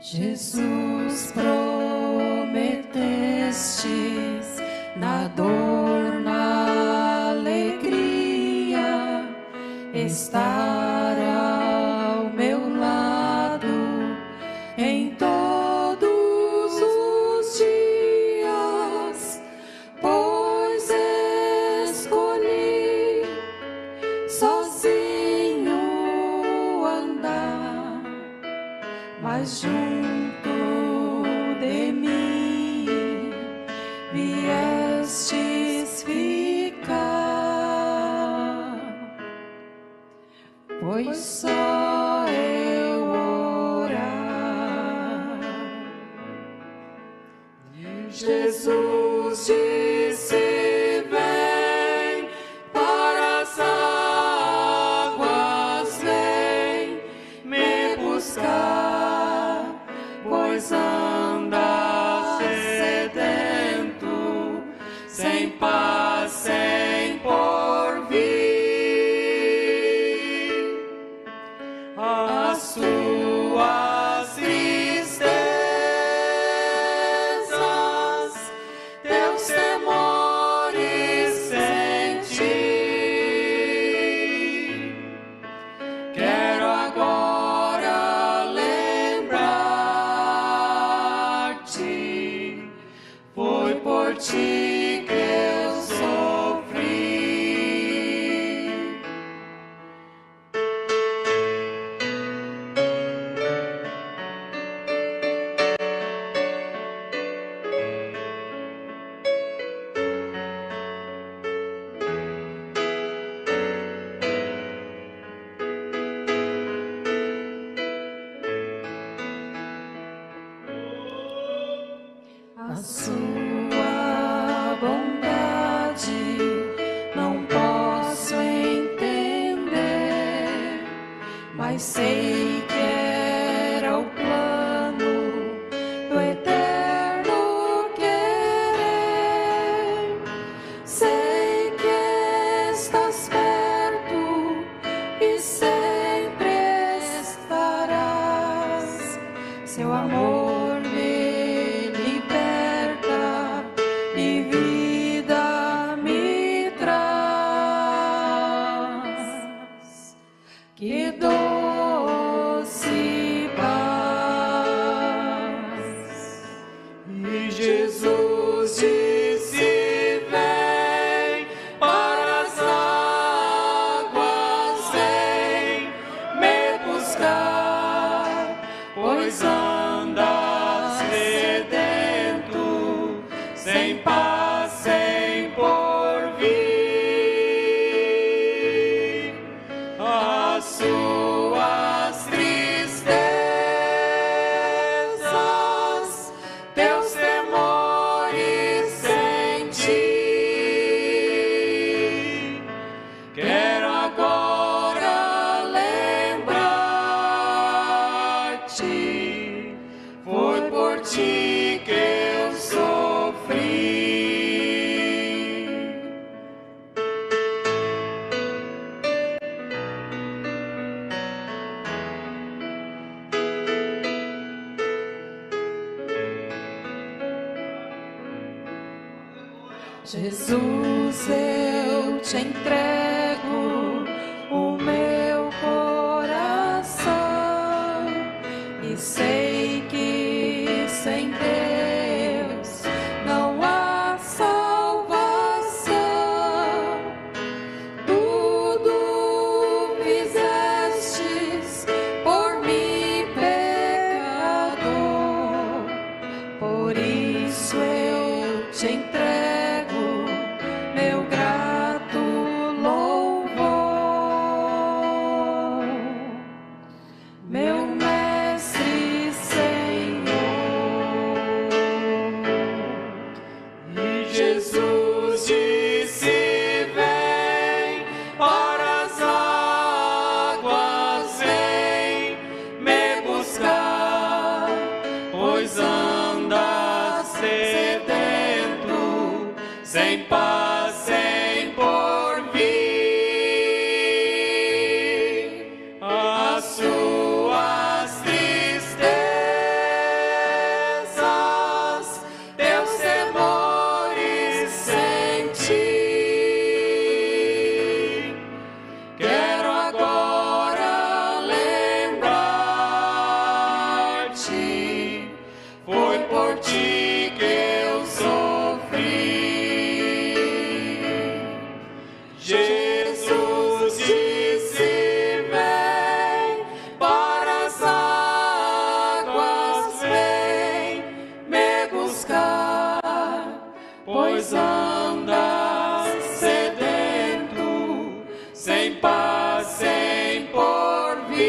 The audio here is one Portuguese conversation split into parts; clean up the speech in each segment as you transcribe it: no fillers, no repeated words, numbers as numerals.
Jesus, prometestes na dor, na alegria, estar ao meu lado em todos os dias, pois escolhi sozinho andar, mas junto de mim viestes ficar, pois só eu orar. Jesus disse: vem para as águas, vem me buscar, pois anda sedento, sem paz, sem porvir. As suas tristezas, teus temores senti. Quero agora lembrar-te, foi por ti que eu sofri. A sua bondade não posso entender, mas sei que era o plano do eterno querer. Sei que estás perto e sempre estarás. Seu amor me liberta e vida me traz. Que doce paz. E Jesus disse: vem para as águas, vem me buscar, pois andas sedento, sem paz, sem porvir. As suas tristezas, teus temores senti. Quero agora lembrar-te, foi por ti que eu sofri. Jesus, eu te entrego o meu coração e sei que sem Deus não há salvação. Tudo fizestes por mim, pecador, por isso eu te entrego meu grato louvor. sem paz, sem porvir.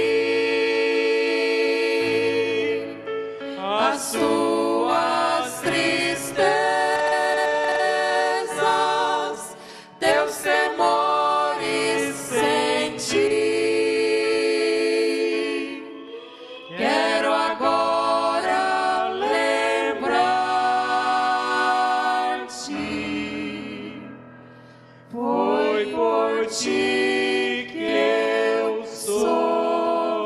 As suas tristezas, teus temores senti. Quero agora lembrar-te, foi por ti que eu sofri.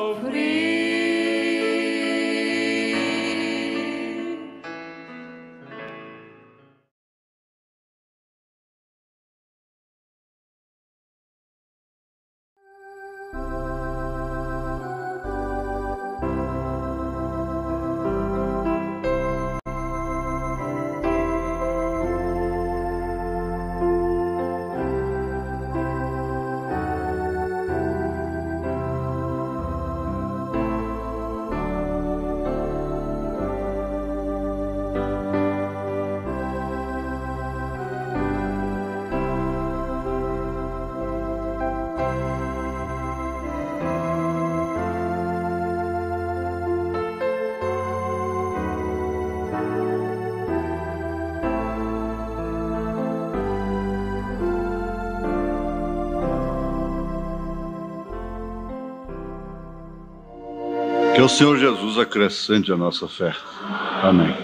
Que o Senhor Jesus acrescente a nossa fé. Amém.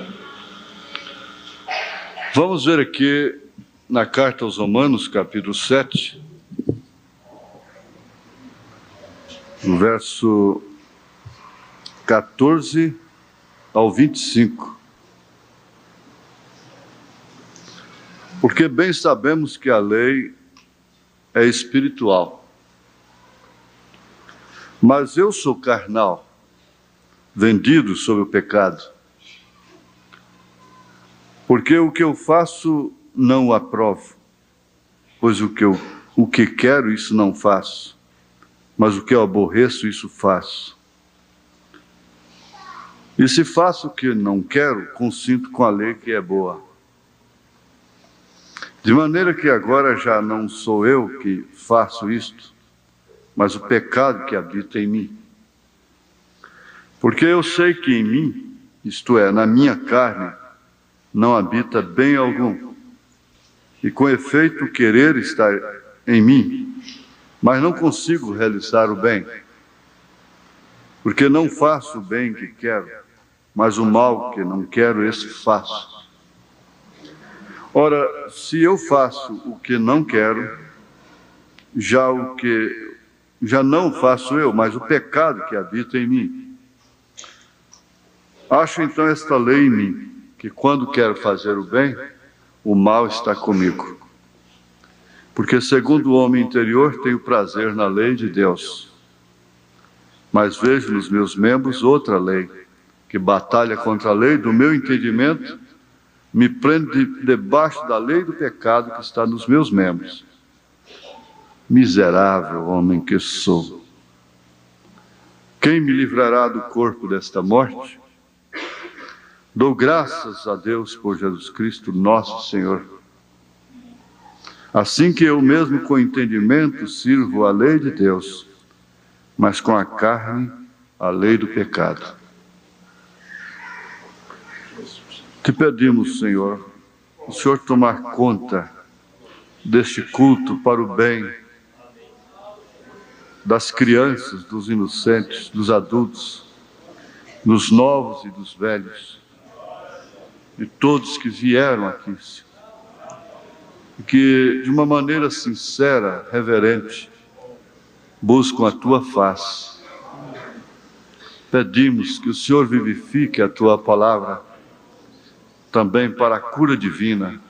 Vamos ver aqui na carta aos Romanos, capítulo 7, no verso 14 ao 25. Porque bem sabemos que a lei é espiritual, mas eu sou carnal, vendido sob o pecado. Porque o que eu faço não o aprovo, pois o que quero, isso não faço, mas o que eu aborreço, isso faço. E se faço o que não quero, consinto com a lei que é boa. De maneira que agora já não sou eu que faço isto, mas o pecado que habita em mim. Porque eu sei que em mim, isto é, na minha carne, não habita bem algum. E com efeito, o querer está em mim, mas não consigo realizar o bem. Porque não faço o bem que quero, mas o mal que não quero, esse faço. Ora, se eu faço o que não quero, já não faço eu, mas o pecado que habita em mim. Acho então esta lei em mim, que quando quero fazer o bem, o mal está comigo. Porque segundo o homem interior tenho prazer na lei de Deus. Mas vejo nos meus membros outra lei, que batalha contra a lei do meu entendimento, me prende debaixo da lei do pecado que está nos meus membros. Miserável homem que sou! Quem me livrará do corpo desta morte? Dou graças a Deus por Jesus Cristo, nosso Senhor. Assim que eu mesmo com entendimento sirvo a lei de Deus, mas com a carne a lei do pecado. Te pedimos, Senhor, o Senhor tomar conta deste culto para o bem das crianças, dos inocentes, dos adultos, dos novos e dos velhos, de todos que vieram aqui, e que de uma maneira sincera, reverente, buscam a Tua face. Pedimos que o Senhor vivifique a Tua palavra, também para a cura divina,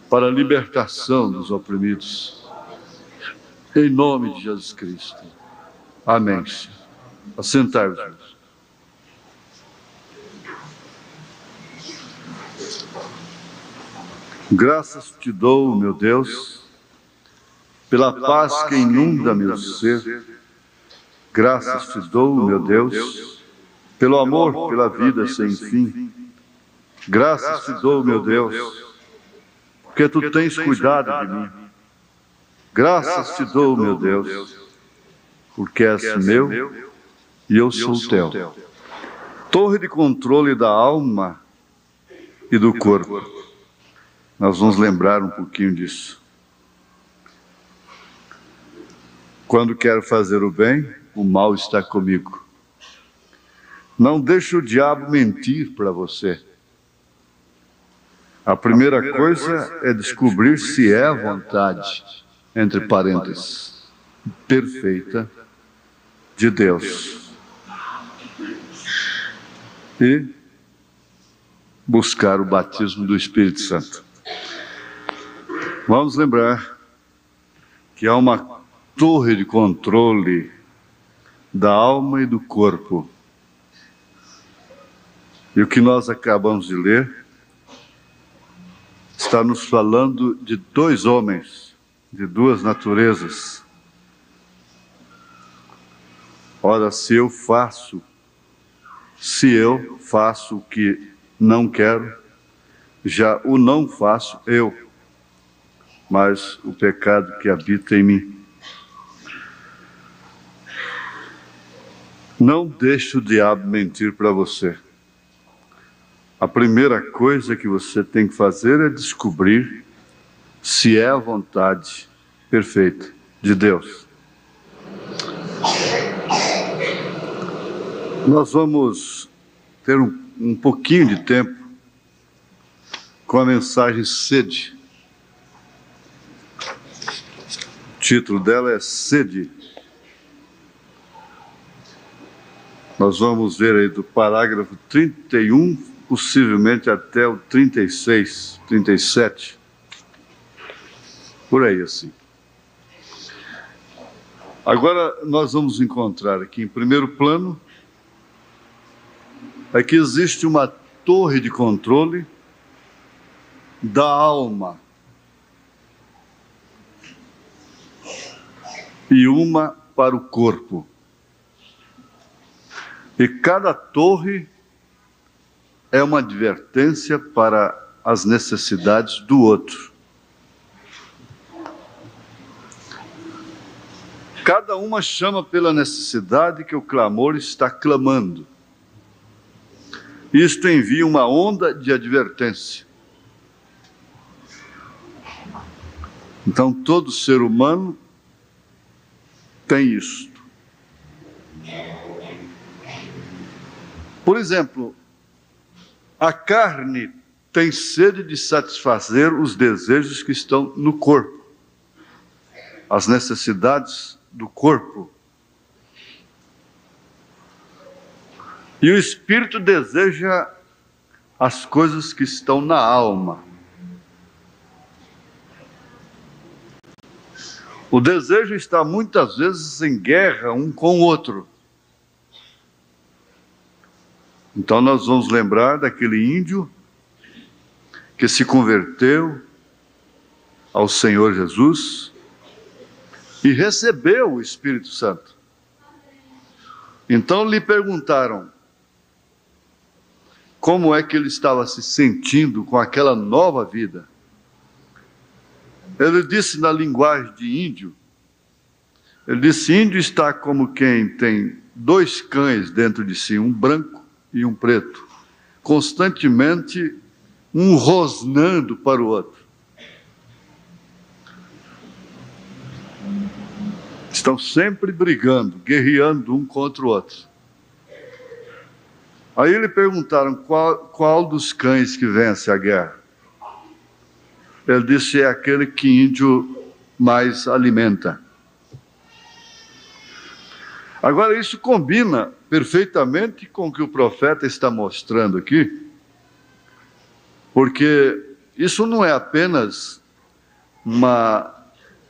para a libertação dos oprimidos. Em nome de Jesus Cristo. Amém. Assentai-vos. Graças te dou, meu Deus, pela paz que inunda meu ser. Graças te dou, meu Deus, pelo amor, pela vida sem fim. Graças te dou, meu Deus, porque tu tens cuidado de mim. Graças te dou, meu Deus, porque és meu e eu sou teu. Torre de controle da alma e do corpo. Nós vamos lembrar um pouquinho disso. Quando quero fazer o bem, o mal está comigo. Não deixe o diabo mentir para você. A primeira coisa é descobrir se é a vontade, entre parênteses, perfeita de Deus. E buscar o batismo do Espírito Santo. Vamos lembrar que há uma torre de controle da alma e do corpo. E o que nós acabamos de ler está nos falando de dois homens, de duas naturezas. Ora, se eu faço o que não quero, já o não faço eu, mas o pecado que habita em mim. Não deixe o diabo mentir para você. A primeira coisa que você tem que fazer é descobrir se é a vontade perfeita de Deus. Nós vamos ter um pouquinho de tempo com a mensagem Sede. O título dela é Sede. Nós vamos ver aí do parágrafo 31, possivelmente até o 36, 37. Por aí assim. Agora nós vamos encontrar aqui em primeiro plano é que existe uma torre de controle da alma e uma para o corpo. E cada torre é uma advertência para as necessidades do outro. Cada uma chama pela necessidade que o clamor está clamando. Isto envia uma onda de advertência. Então, todo ser humano tem isto. Por exemplo, a carne tem sede de satisfazer os desejos que estão no corpo, as necessidades do corpo. E o espírito deseja as coisas que estão na alma. O desejo está muitas vezes em guerra um com o outro. Então nós vamos lembrar daquele índio que se converteu ao Senhor Jesus e recebeu o Espírito Santo. Então lhe perguntaram como é que ele estava se sentindo com aquela nova vida. Ele disse na linguagem de índio, ele disse: índio está como quem tem dois cães dentro de si, um branco e um preto, constantemente um rosnando para o outro. Estão sempre brigando, guerreando um contra o outro. Aí lhe perguntaram qual dos cães que vence a guerra. Ele disse: é aquele que índio mais alimenta. Agora, isso combina perfeitamente com o que o profeta está mostrando aqui, porque isso não é apenas uma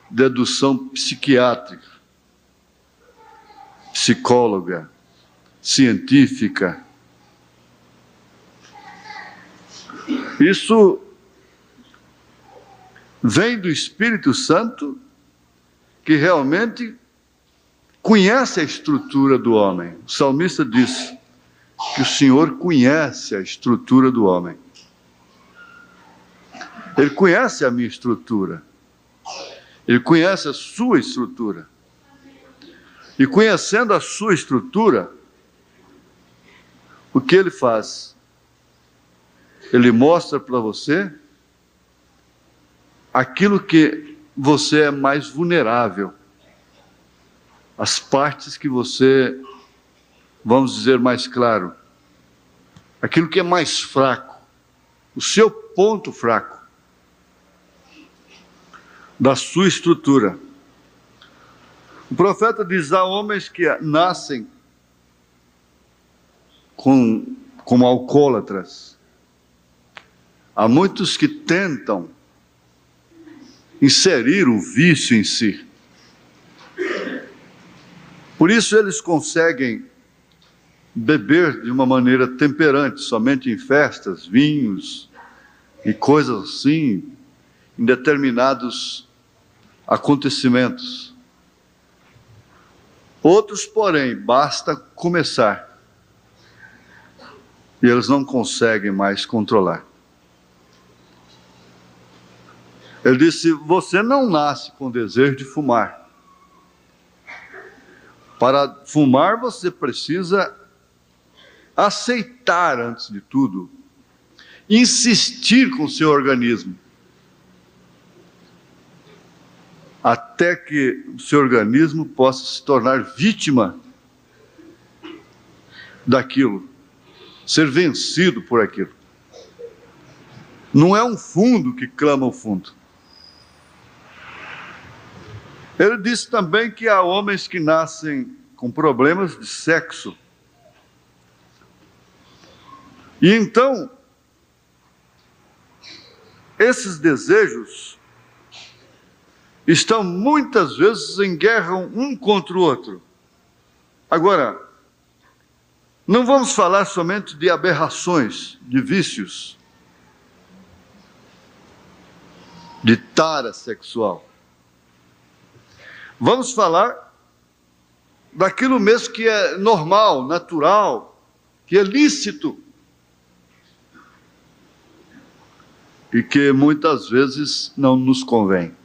dedução psiquiátrica, psicóloga, científica. Isso vem do Espírito Santo, que realmente conhece a estrutura do homem. O salmista diz que o Senhor conhece a estrutura do homem. Ele conhece a minha estrutura. Ele conhece a sua estrutura. E conhecendo a sua estrutura, o que ele faz? Ele mostra para você aquilo que você é mais vulnerável, as partes que você, vamos dizer mais claro, aquilo que é mais fraco, o seu ponto fraco da sua estrutura. O profeta diz: há homens que nascem como alcoólatras. Há muitos que tentam inserir o vício em si. Por isso eles conseguem beber de uma maneira temperante, somente em festas, vinhos e coisas assim, em determinados acontecimentos. Outros, porém, basta começar e eles não conseguem mais controlar. Ele disse: você não nasce com desejo de fumar. Para fumar você precisa aceitar, antes de tudo, insistir com o seu organismo, até que o seu organismo possa se tornar vítima daquilo, ser vencido por aquilo. Não é um fundo que clama o fundo. Ele disse também que há homens que nascem com problemas de sexo. E então, esses desejos estão muitas vezes em guerra um contra o outro. Agora, não vamos falar somente de aberrações, de vícios, de tara sexual. Vamos falar daquilo mesmo que é normal, natural, que é lícito. E que muitas vezes não nos convém.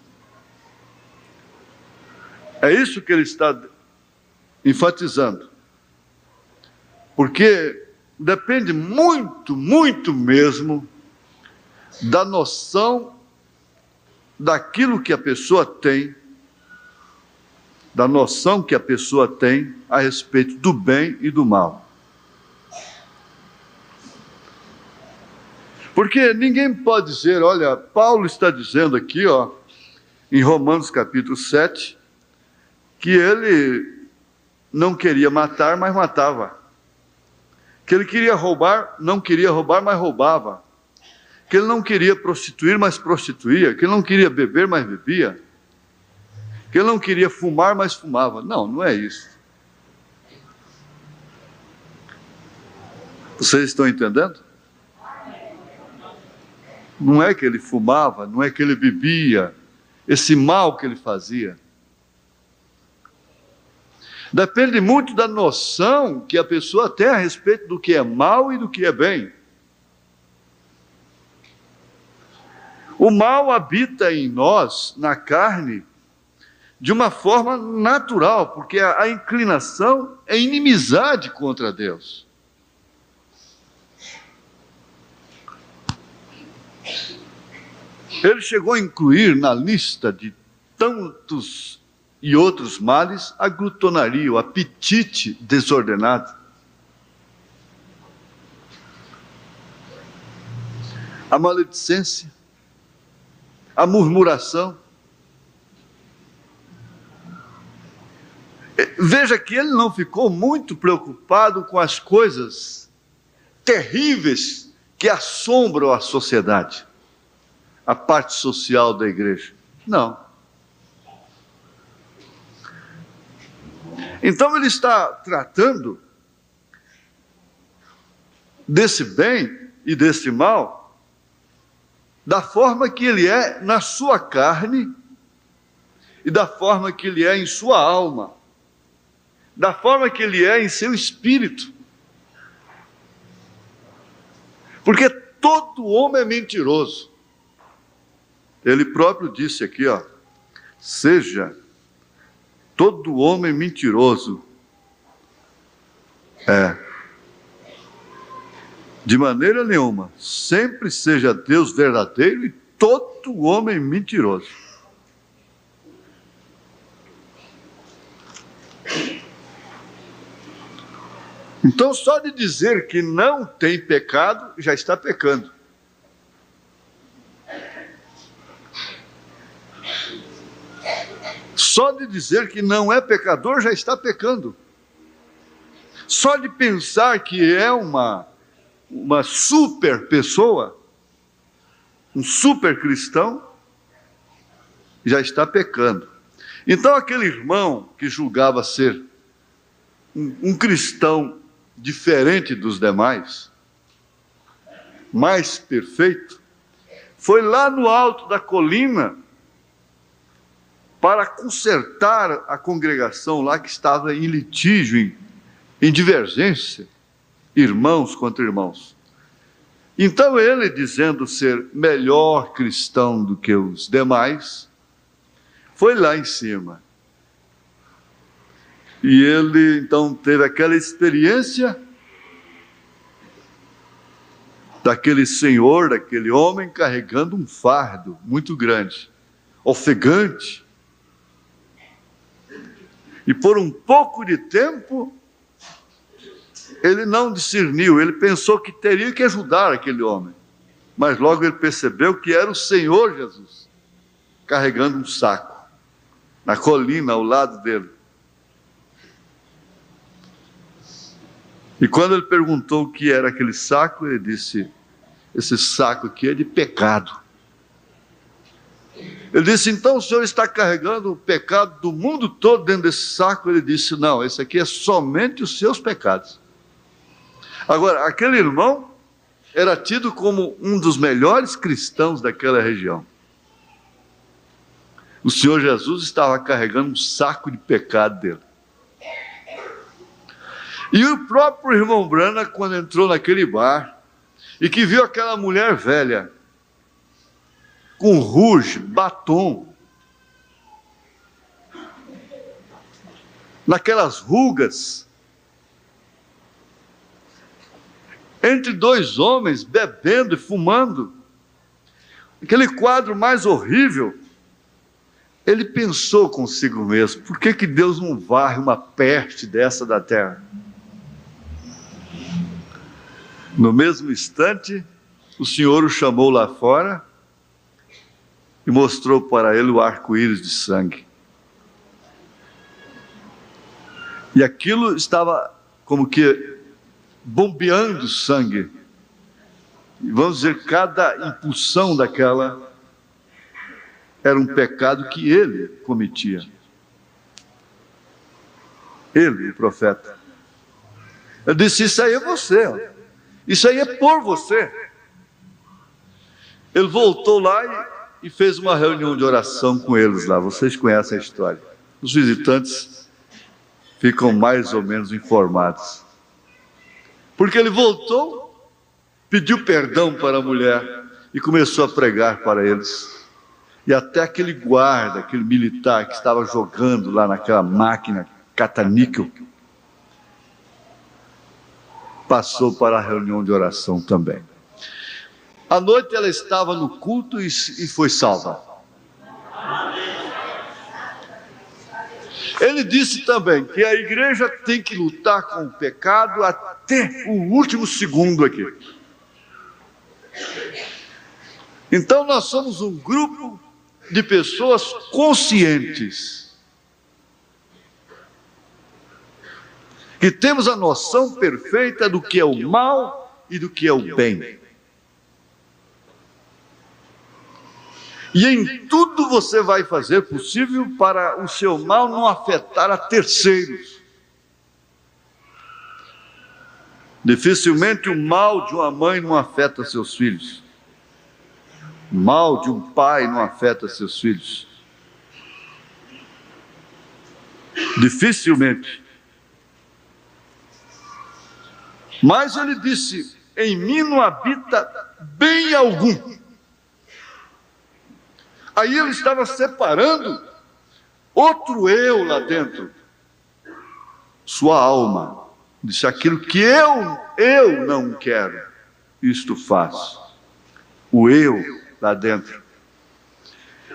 É isso que ele está enfatizando. Porque depende muito, muito mesmo da noção daquilo que a pessoa tem, da noção que a pessoa tem a respeito do bem e do mal. Porque ninguém pode dizer, olha, Paulo está dizendo aqui, em Romanos capítulo 7, que ele não queria matar, mas matava. Que ele queria roubar, não queria roubar, mas roubava. Que ele não queria prostituir, mas prostituía. Que ele não queria beber, mas bebia. Que ele não queria fumar, mas fumava. Não, não é isso. Vocês estão entendendo? Não é que ele fumava, não é que ele bebia, esse mal que ele fazia. Depende muito da noção que a pessoa tem a respeito do que é mal e do que é bem. O mal habita em nós, na carne, de uma forma natural, porque a inclinação é inimizade contra Deus. Ele chegou a incluir na lista de tantos e outros males a glutonaria, o apetite desordenado. A maledicência, a murmuração. Veja que ele não ficou muito preocupado com as coisas terríveis que assombram a sociedade, a parte social da igreja. Não. Então ele está tratando desse bem e desse mal da forma que ele é na sua carne e da forma que ele é em sua alma, da forma que ele é em seu espírito. Porque todo homem é mentiroso. Ele próprio disse aqui, seja todo homem mentiroso. De maneira nenhuma, sempre seja Deus verdadeiro e todo homem mentiroso. Então, só de dizer que não tem pecado, já está pecando. Só de dizer que não é pecador, já está pecando. Só de pensar que é uma super pessoa, um super cristão, já está pecando. Então, aquele irmão que julgava ser um cristão diferente dos demais, mais perfeito, foi lá no alto da colina para consertar a congregação lá que estava em litígio, em divergência, irmãos contra irmãos. Então ele, dizendo ser melhor cristão do que os demais, foi lá em cima. E ele então teve aquela experiência daquele senhor, daquele homem carregando um fardo muito grande, ofegante. E por um pouco de tempo, ele não discerniu, ele pensou que teria que ajudar aquele homem. Mas logo ele percebeu que era o Senhor Jesus, carregando um saco, na colina ao lado dele. E quando ele perguntou o que era aquele saco, ele disse: esse saco aqui é de pecado. Ele disse: então o senhor está carregando o pecado do mundo todo dentro desse saco? Ele disse: não, esse aqui é somente os seus pecados. Agora, aquele irmão era tido como um dos melhores cristãos daquela região. O Senhor Jesus estava carregando um saco de pecado dele. E o próprio irmão Branham, quando entrou naquele bar, e que viu aquela mulher velha, com rouge, batom, naquelas rugas, entre dois homens bebendo e fumando, aquele quadro mais horrível, ele pensou consigo mesmo: por que Deus não varre uma peste dessa da terra? No mesmo instante, o Senhor o chamou lá fora e mostrou para ele o arco-íris de sangue. E aquilo estava como que bombeando sangue. E vamos dizer, cada impulsão daquela era um pecado que ele cometia. Ele, o profeta. Eu disse: isso aí é você, ó. Isso aí é por você. Ele voltou lá e fez uma reunião de oração com eles lá. Vocês conhecem a história. Os visitantes ficam mais ou menos informados. Porque ele voltou, pediu perdão para a mulher e começou a pregar para eles. E até aquele guarda, aquele militar que estava jogando lá naquela máquina cata-níquel, passou para a reunião de oração também. À noite ela estava no culto e foi salva. Ele disse também que a igreja tem que lutar com o pecado até o último segundo aqui. Então nós somos um grupo de pessoas conscientes, que temos a noção perfeita do que é o mal e do que é o bem. E em tudo você vai fazer possível para o seu mal não afetar a terceiros. Dificilmente o mal de uma mãe não afeta seus filhos. O mal de um pai não afeta seus filhos. Dificilmente. Mas ele disse: em mim não habita bem algum. Aí ele estava separando outro eu lá dentro, sua alma, disse: aquilo que eu não quero, isto faço. O eu lá dentro.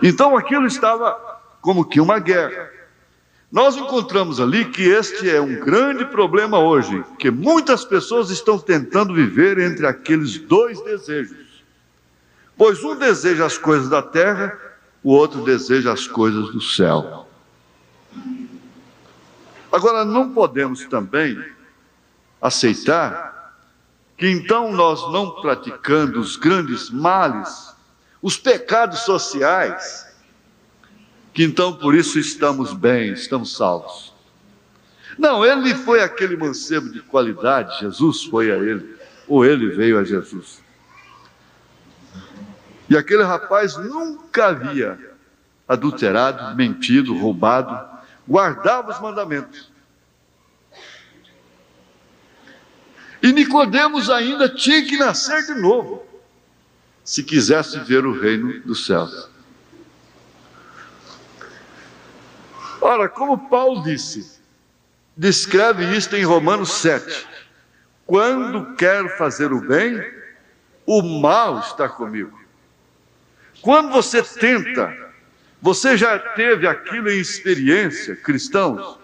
Então aquilo estava como que uma guerra. Nós encontramos ali que este é um grande problema hoje, que muitas pessoas estão tentando viver entre aqueles dois desejos. Pois um deseja as coisas da terra, o outro deseja as coisas do céu. Agora, não podemos também aceitar que então nós, não praticando os grandes males, os pecados sociais, que então por isso estamos bem, estamos salvos. Não, ele foi aquele mancebo de qualidade, Jesus foi a ele, ou ele veio a Jesus. E aquele rapaz nunca havia adulterado, mentido, roubado, guardava os mandamentos. E Nicodemos ainda tinha que nascer de novo, se quisesse ver o reino dos céus. Ora, como Paulo descreve isto em Romanos 7. Quando quero fazer o bem, o mal está comigo. Quando você tenta, você já teve aquilo em experiência, cristãos?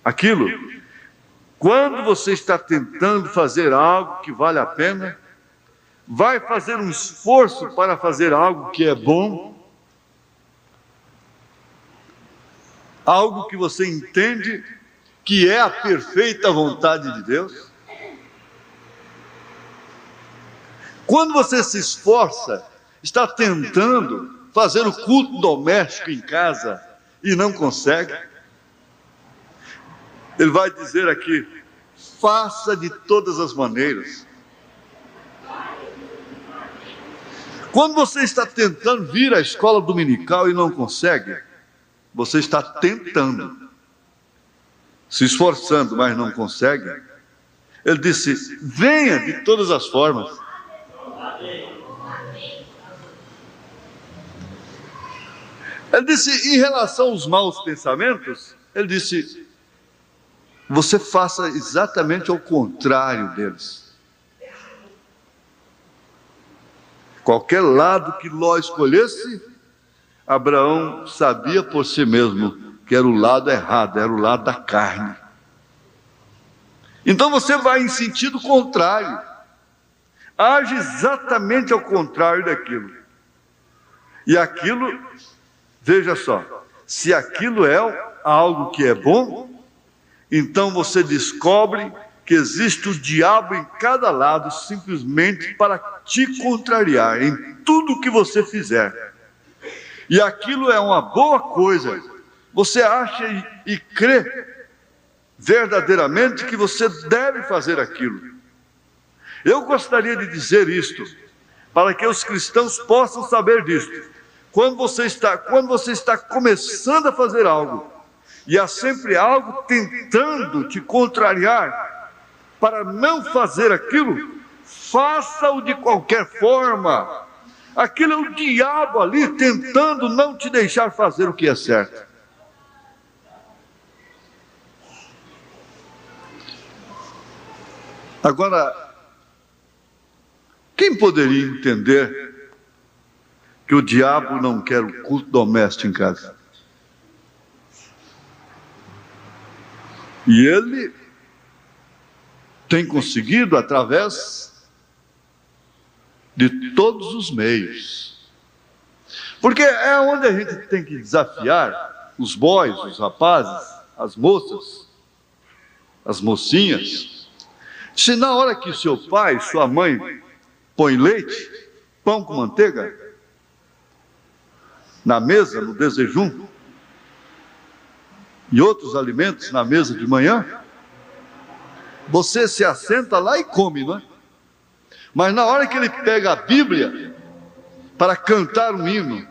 Aquilo? Quando você está tentando fazer algo que vale a pena, vai fazer um esforço para fazer algo que é bom, algo que você entende que é a perfeita vontade de Deus. Quando você se esforça, está tentando fazer o culto doméstico em casa e não consegue, ele vai dizer aqui: faça de todas as maneiras. Quando você está tentando vir à escola dominical e não consegue, você está tentando, se esforçando, mas não consegue. Ele disse: venha de todas as formas. Ele disse, em relação aos maus pensamentos, ele disse: você faça exatamente ao contrário deles. Qualquer lado que Ló escolhesse, Abraão sabia por si mesmo que era o lado errado, era o lado da carne. Então você vai em sentido contrário, age exatamente ao contrário daquilo. E aquilo, veja só, se aquilo é algo que é bom, então você descobre que existe o diabo em cada lado, simplesmente para te contrariar em tudo que você fizer. E aquilo é uma boa coisa. Você acha e crê verdadeiramente que você deve fazer aquilo. Eu gostaria de dizer isto, para que os cristãos possam saber disto. Quando você está começando a fazer algo, e há sempre algo tentando te contrariar para não fazer aquilo, faça-o de qualquer forma. Aquilo é o diabo ali tentando não te deixar fazer o que é certo. Agora, quem poderia entender que o diabo não quer o culto doméstico em casa? E ele tem conseguido através de todos os meios. Porque é onde a gente tem que desafiar os boys, os rapazes, as moças, as mocinhas. Se na hora que seu pai, sua mãe põe leite, pão com manteiga na mesa, no desjejum, e outros alimentos na mesa de manhã, você se assenta lá e come, não é? Mas na hora que ele pega a Bíblia para cantar um hino,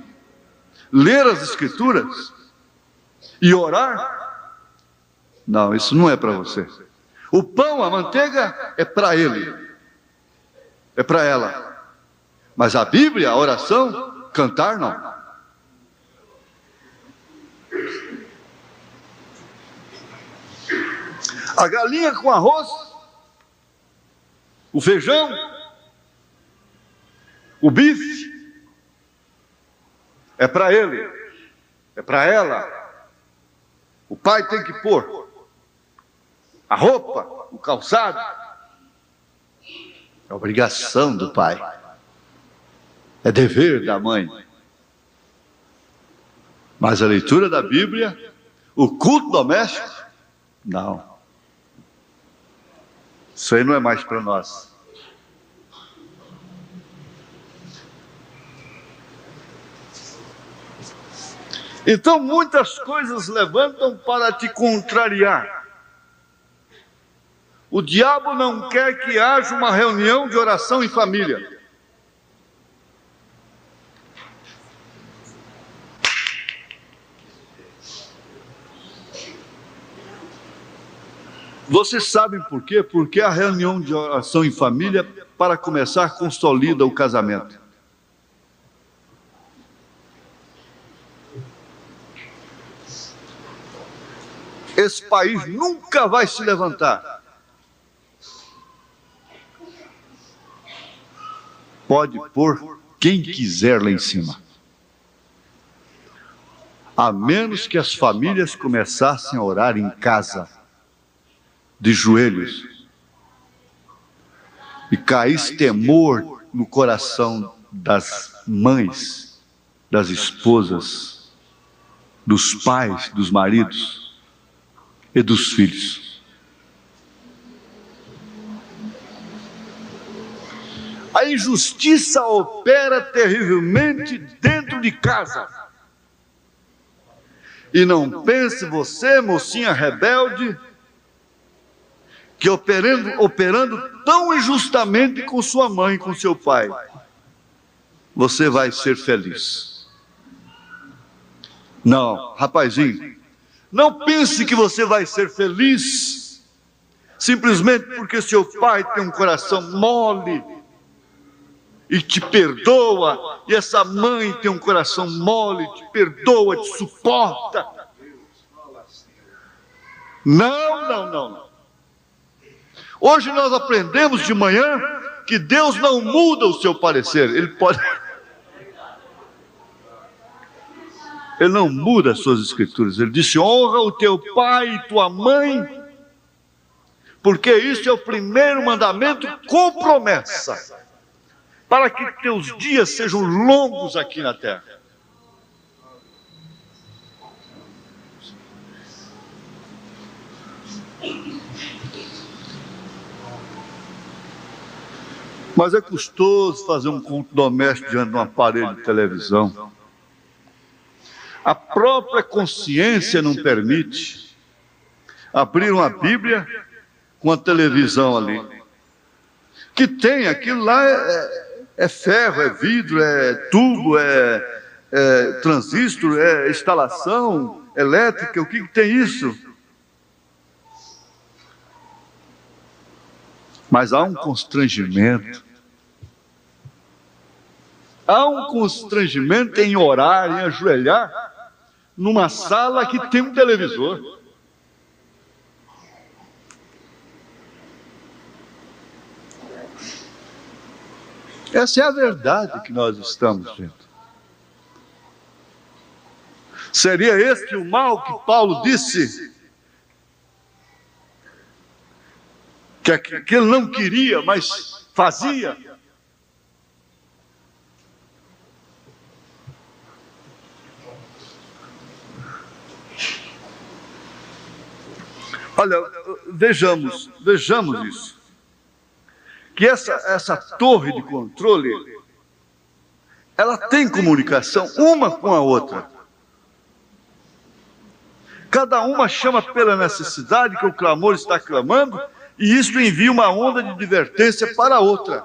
ler as Escrituras e orar, não, isso não é para você. O pão, a manteiga é para ele, é para ela. Mas a Bíblia, a oração, cantar não. A galinha com arroz, o feijão, o bife, é para ele, é para ela. O pai tem que pôr a roupa, o calçado. É obrigação do pai, é dever da mãe. Mas a leitura da Bíblia, o culto doméstico, não. Isso aí não é mais para nós. Então muitas coisas levantam para te contrariar. O diabo não quer que haja uma reunião de oração em família. Vocês sabem por quê? Porque a reunião de oração em família, para começar, consolida o casamento. Esse país nunca vai se levantar. Pode pôr quem quiser lá em cima. A menos que as famílias começassem a orar em casa, de joelhos, e caísse temor no coração das mães, das esposas, dos pais, dos maridos e dos filhos. A injustiça opera terrivelmente dentro de casa. E não pense você, mocinha rebelde, que operando tão injustamente com sua mãe, com seu pai, você vai ser feliz. Não, rapazinho, não pense que você vai ser feliz simplesmente porque seu pai tem um coração mole e te perdoa, e essa mãe tem um coração mole, te perdoa, te suporta. Não, não, não, não. Hoje nós aprendemos de manhã que Deus não muda o seu parecer. Ele não muda as suas escrituras. Ele disse: honra o teu pai e tua mãe, porque isso é o primeiro mandamento com promessa, para que teus dias sejam longos aqui na terra. Mas é custoso fazer um culto doméstico diante de um aparelho de televisão. A própria consciência não permite abrir uma Bíblia com a televisão ali. Que tem, aquilo lá é ferro, é vidro, é tubo, é transistor, é instalação elétrica. O que tem isso? Mas há um constrangimento. Há um constrangimento em orar, em ajoelhar, numa sala que tem um televisor. Essa é a verdade que nós estamos vendo. Seria este o mal que Paulo disse que ele não queria, mas fazia? Olha, vejamos isso. Que essa torre de controle, ela tem comunicação uma com a outra. Cada uma chama pela necessidade que o clamor está clamando, e isso envia uma onda de advertência para a outra.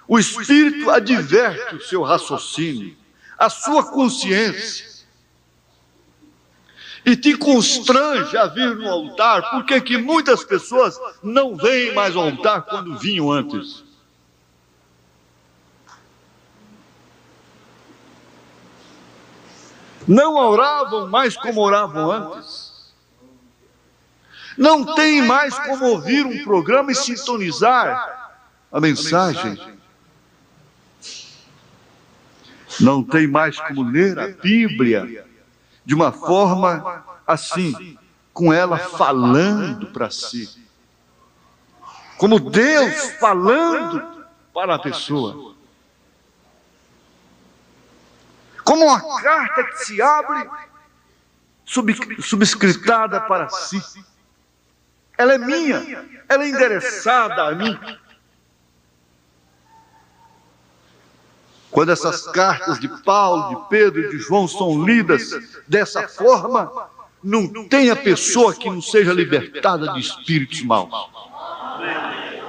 O Espírito adverte o seu raciocínio, a sua consciência, e te constrange a vir no altar. Por que que muitas pessoas não vêm mais ao altar quando vinham antes? Não oravam mais como oravam antes. Não tem mais como ouvir um programa e sintonizar a mensagem. Não tem mais como ler a Bíblia de uma forma assim, com ela falando para si. Como Deus falando para a pessoa. Como uma carta que se abre subscritada para si. Ela é minha, ela é endereçada a mim. Quando essas cartas de Paulo, de Pedro e de João são lidas dessa forma, não tem a pessoa que não seja libertada de espíritos maus.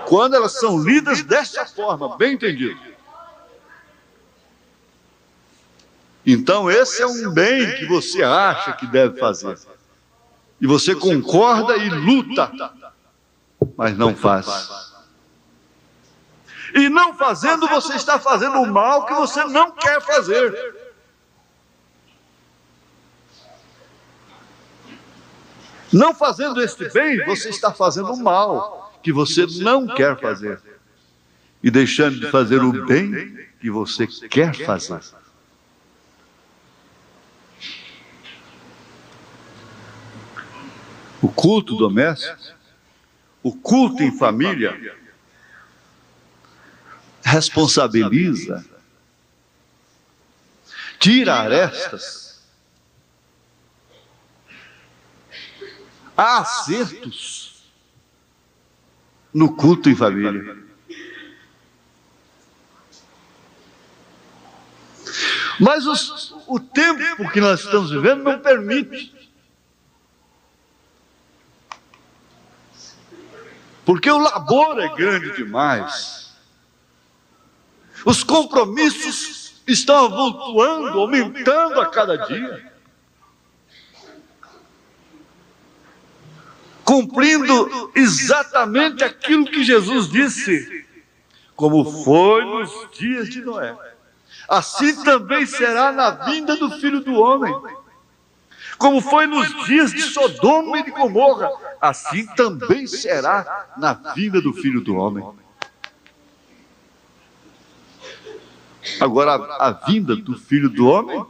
Quando elas são lidas dessa forma, bem entendido. Então esse é um bem que você acha que deve fazer. E você concorda e luta, mas não faz. E não fazendo, você está fazendo o mal que você não quer fazer. Não fazendo este bem, você está fazendo o mal que você não quer fazer. E deixando de fazer o bem que você quer fazer. O culto doméstico, o culto em família, responsabiliza, tira arestas, há acertos no culto em família. Mas o tempo que nós estamos vivendo não permite. Porque o labor é grande demais. Os compromissos estão avultuando, aumentando a cada dia. Cumprindo exatamente aquilo que Jesus disse. Como foi nos dias de Noé, assim também será na vinda do Filho do Homem. Como foi nos dias de Sodoma e de Gomorra, assim também será na vinda do Filho do Homem. Agora, a vinda do Filho do Homem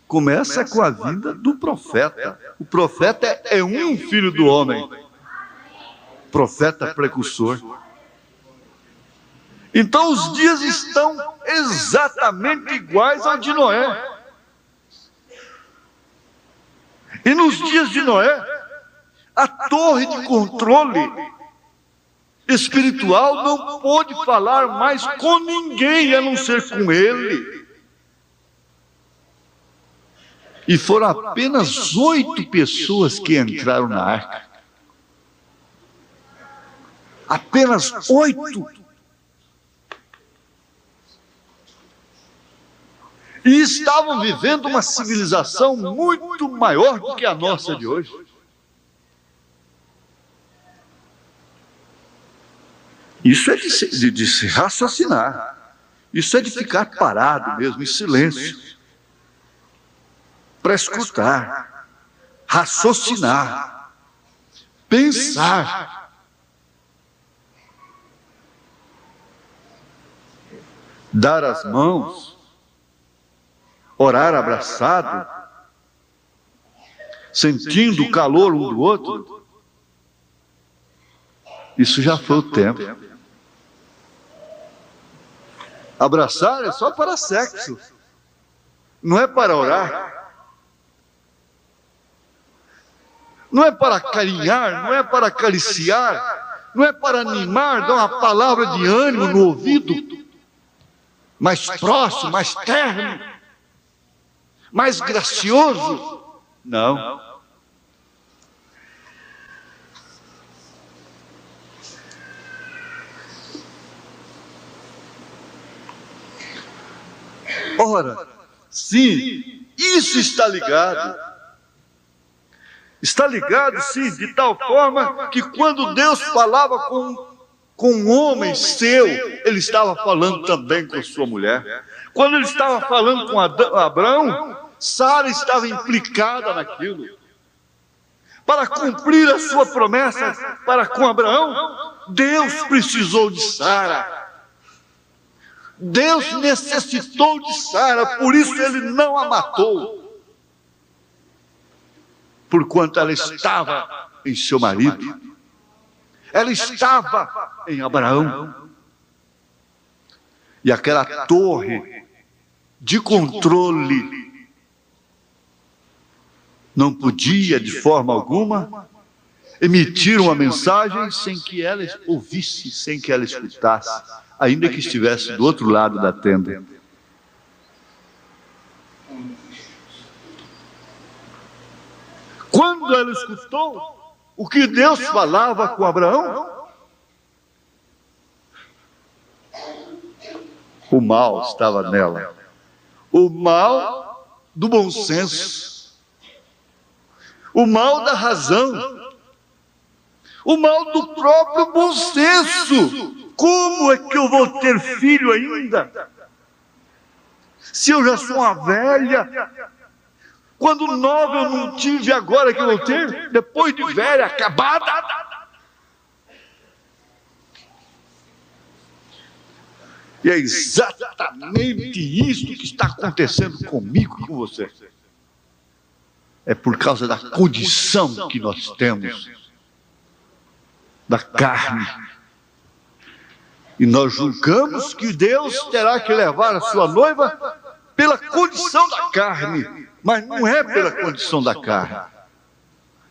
começa com a vinda do profeta. O profeta é um filho do homem. Profeta precursor. Então, os dias estão exatamente iguais ao de Noé. E nos dias de Noé, a torre de controle espiritual não pôde falar mais com ninguém a não ser com ele. E foram apenas 8 pessoas que entraram na arca. Apenas 8. E estavam vivendo uma civilização muito maior do que a nossa de hoje. Isso é de se raciocinar. Isso é de ficar parado mesmo, em silêncio. Para escutar, raciocinar, pensar. Dar as mãos, orar abraçado, sentindo o calor um do outro. Isso já foi o tempo. Abraçar é só para sexo, não é para orar. Não é para carinhar, não é para acariciar, não é para animar, dar uma palavra de ânimo no ouvido, mais próximo, mais terno, mais gracioso. Não. Ora, sim, isso está ligado. Está ligado, sim, de tal forma que quando Deus falava com um homem seu, Ele estava falando também com sua mulher. Quando Ele estava falando com Abraão, Sara estava implicada naquilo. para cumprir a sua promessa para com Abraão, Deus precisou de Sara. Deus necessitou de Sara, por isso ele não a matou, porquanto ela estava em seu marido, ela estava em Abraão. E aquela torre de controle não podia de forma alguma emitir uma mensagem sem que ela ouvisse, sem que ela escutasse, ainda que estivesse do outro lado da tenda. Quando ela escutou o que Deus falava com Abraão, o mal estava nela. O mal do bom senso, o mal da razão, o mal do próprio bom senso. Como é que eu vou ter filho ainda? Se eu já sou uma velha, quando nova eu não tive, agora que eu vou ter, depois de velha, acabada. E é exatamente isso que está acontecendo comigo e com você. É por causa da condição que nós temos, da carne. E nós julgamos que Deus terá que levar a sua noiva pela condição da carne, mas não é pela condição da carne.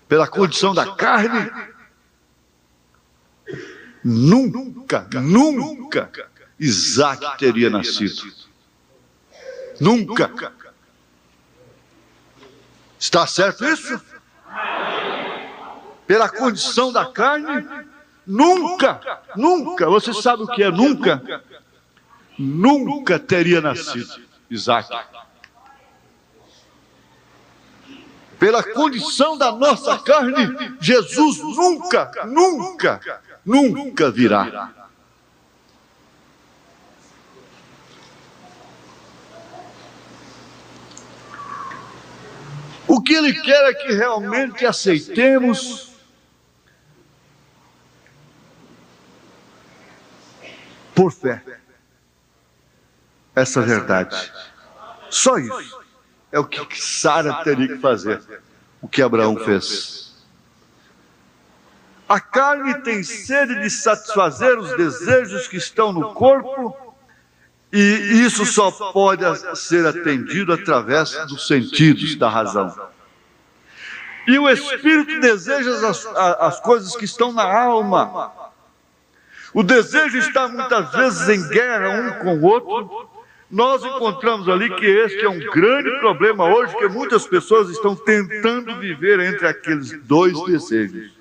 Pela condição da carne, nunca Isaac teria nascido. Nunca. Está certo isso? Pela condição da carne, nunca. Você sabe o que é nunca? Nunca teria nascido Isaac. Pela condição da nossa carne, Jesus nunca virá. O que Ele quer é que realmente aceitemos por fé essa verdade. Só isso é o que Sara teria que fazer, o que Abraão fez. A carne tem sede de satisfazer os desejos que estão no corpo, e isso só pode ser atendido através dos sentidos, da razão. E o Espírito deseja as coisas que estão na alma. O desejo está muitas vezes em guerra um com o outro. Nós encontramos ali que este é um grande problema hoje, que muitas pessoas estão tentando viver entre aqueles dois desejos.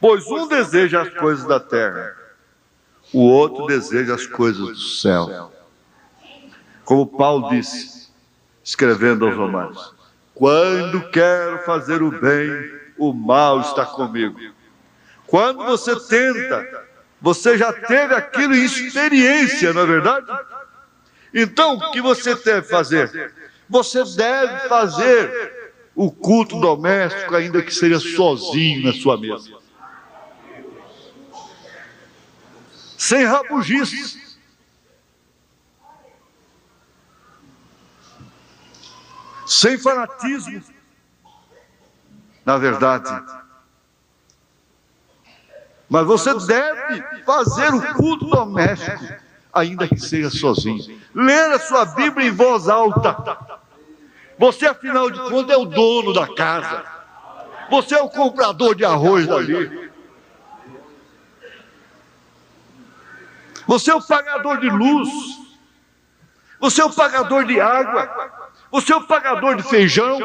Pois um deseja as coisas da terra, o outro deseja as coisas do céu. Como Paulo disse, escrevendo aos Romanos: quando quero fazer o bem, o mal está comigo. Quando você tenta, você já teve aquilo em experiência, não é verdade? Então, o que você deve fazer? Você deve fazer o culto doméstico, ainda que seja sozinho na sua mesa. Sem rabugice. Sem fanatismo. Na verdade. Mas você deve fazer o culto doméstico, ainda que seja sozinho. Ler a sua Bíblia em voz alta. Você, afinal de contas, é o dono da casa. Você é o comprador de arroz dali. Você é o pagador de luz. Você é o pagador de água. Você é o pagador de feijão.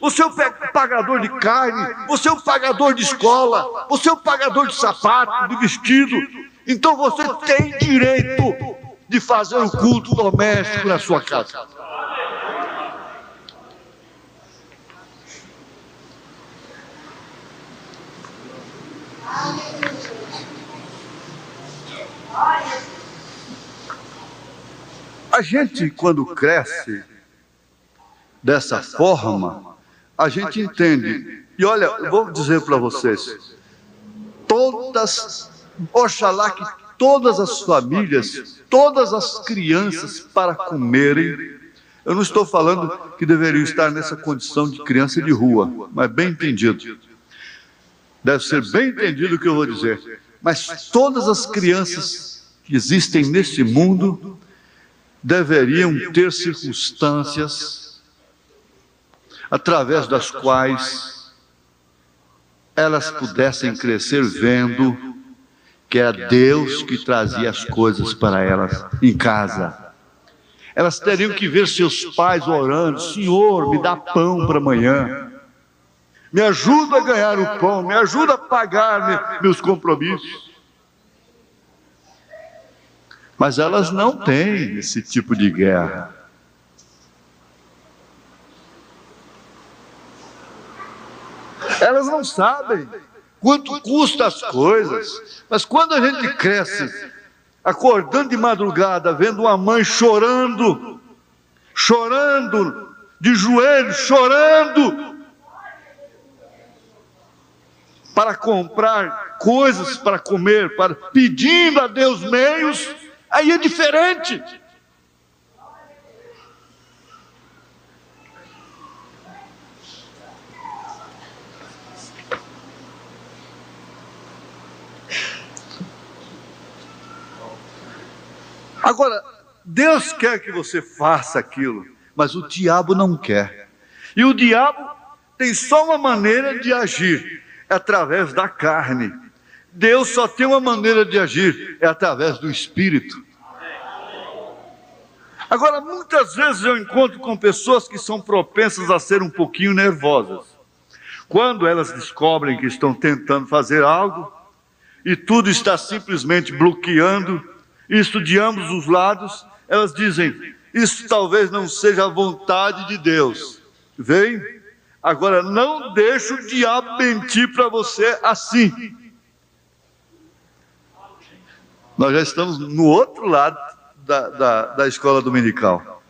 Você é o pagador de carne. Você é o pagador de escola. Você é o pagador de sapato, de vestido. Então você tem direito de fazer o culto doméstico na sua casa. A gente, quando cresce dessa forma, a gente entende E olha, eu vou dizer para vocês, oxalá que todas as famílias, todas as crianças para comerem, eu não estou falando que deveriam estar nessa condição de criança de rua, mas bem entendido. Deve ser bem entendido o que eu vou dizer. Mas todas as crianças que existem neste mundo deveriam ter circunstâncias através das quais elas pudessem crescer vendo que era Deus que trazia as coisas para elas em casa. Elas teriam que ver seus pais orando: Senhor, me dá pão para amanhã, me ajuda a ganhar o pão, me ajuda a pagar meus compromissos. Mas elas não têm esse tipo de guerra. Elas não sabem quanto custam as coisas. Mas quando a gente cresce, acordando de madrugada, vendo uma mãe chorando, de joelhos, chorando, para comprar coisas para comer, pedindo a Deus meios, aí é diferente. Agora, Deus quer que você faça aquilo, mas o diabo não quer. E o diabo tem só uma maneira de agir, é através da carne. Deus só tem uma maneira de agir, é através do Espírito. Agora, muitas vezes eu encontro com pessoas que são propensas a ser um pouquinho nervosas. Quando elas descobrem que estão tentando fazer algo e tudo está simplesmente bloqueando, isso de ambos os lados, elas dizem: isso talvez não seja a vontade de Deus. Vem? Agora, não deixe o diabo mentir para você assim. Nós já estamos no outro lado da escola dominical.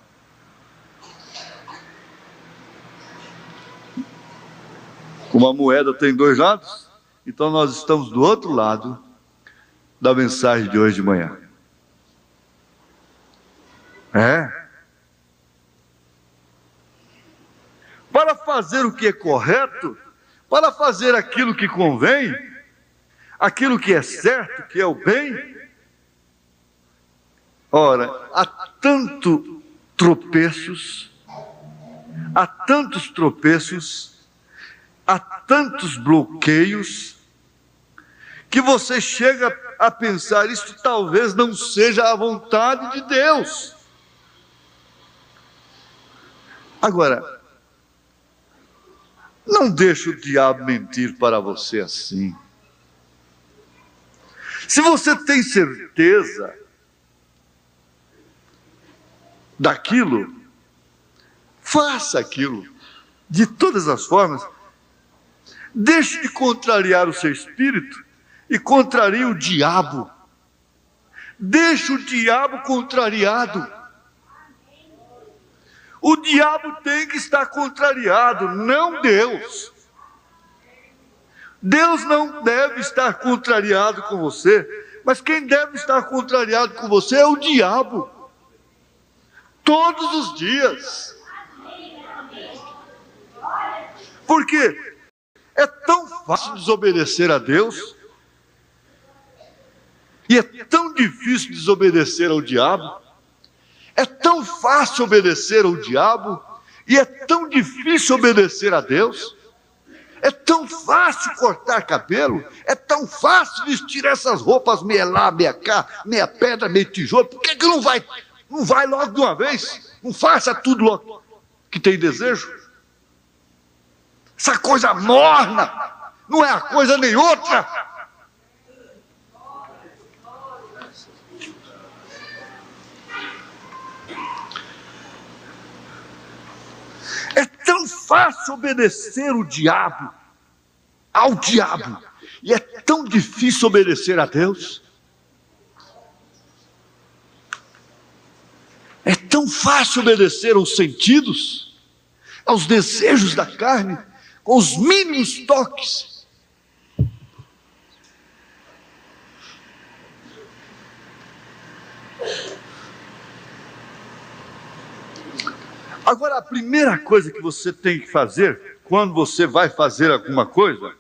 Como a moeda tem dois lados, então nós estamos do outro lado da mensagem de hoje de manhã. Para fazer o que é correto, para fazer aquilo que convém, aquilo que é certo, que é o bem. Ora, há tantos tropeços, há tantos bloqueios, que você chega a pensar: isso talvez não seja a vontade de Deus. Agora, não deixe o diabo mentir para você assim. Se você tem certeza daquilo, faça aquilo de todas as formas. Deixe de contrariar o seu espírito e contrarie o diabo. Deixe o diabo contrariado. O diabo tem que estar contrariado, não Deus. Deus não deve estar contrariado com você, mas quem deve estar contrariado com você é o diabo. Todos os dias. Porque é tão fácil desobedecer a Deus, e é tão difícil desobedecer ao diabo. É tão fácil obedecer ao diabo, e é tão difícil obedecer a Deus. É tão fácil cortar cabelo, é tão fácil vestir essas roupas meia lá, meia cá, meia pedra, meio tijolo. Por que não vai logo de uma vez? Não faça tudo logo que tem desejo. Essa coisa morna, não é a coisa nem outra. É tão fácil obedecer ao diabo, e é tão difícil obedecer a Deus. É tão fácil obedecer aos sentidos, aos desejos da carne, com os mínimos toques. Agora, a primeira coisa que você tem que fazer, quando você vai fazer alguma coisa,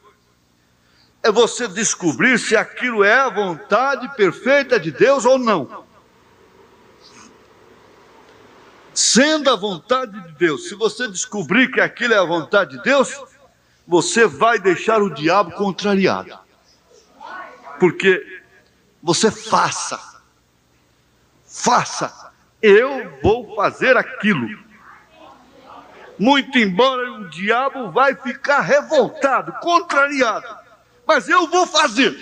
é você descobrir se aquilo é a vontade perfeita de Deus ou não. Sendo a vontade de Deus, se você descobrir que aquilo é a vontade de Deus, você vai deixar o diabo contrariado. Porque você faça, eu vou fazer aquilo. Muito embora o diabo vai ficar revoltado, contrariado, mas eu vou fazer.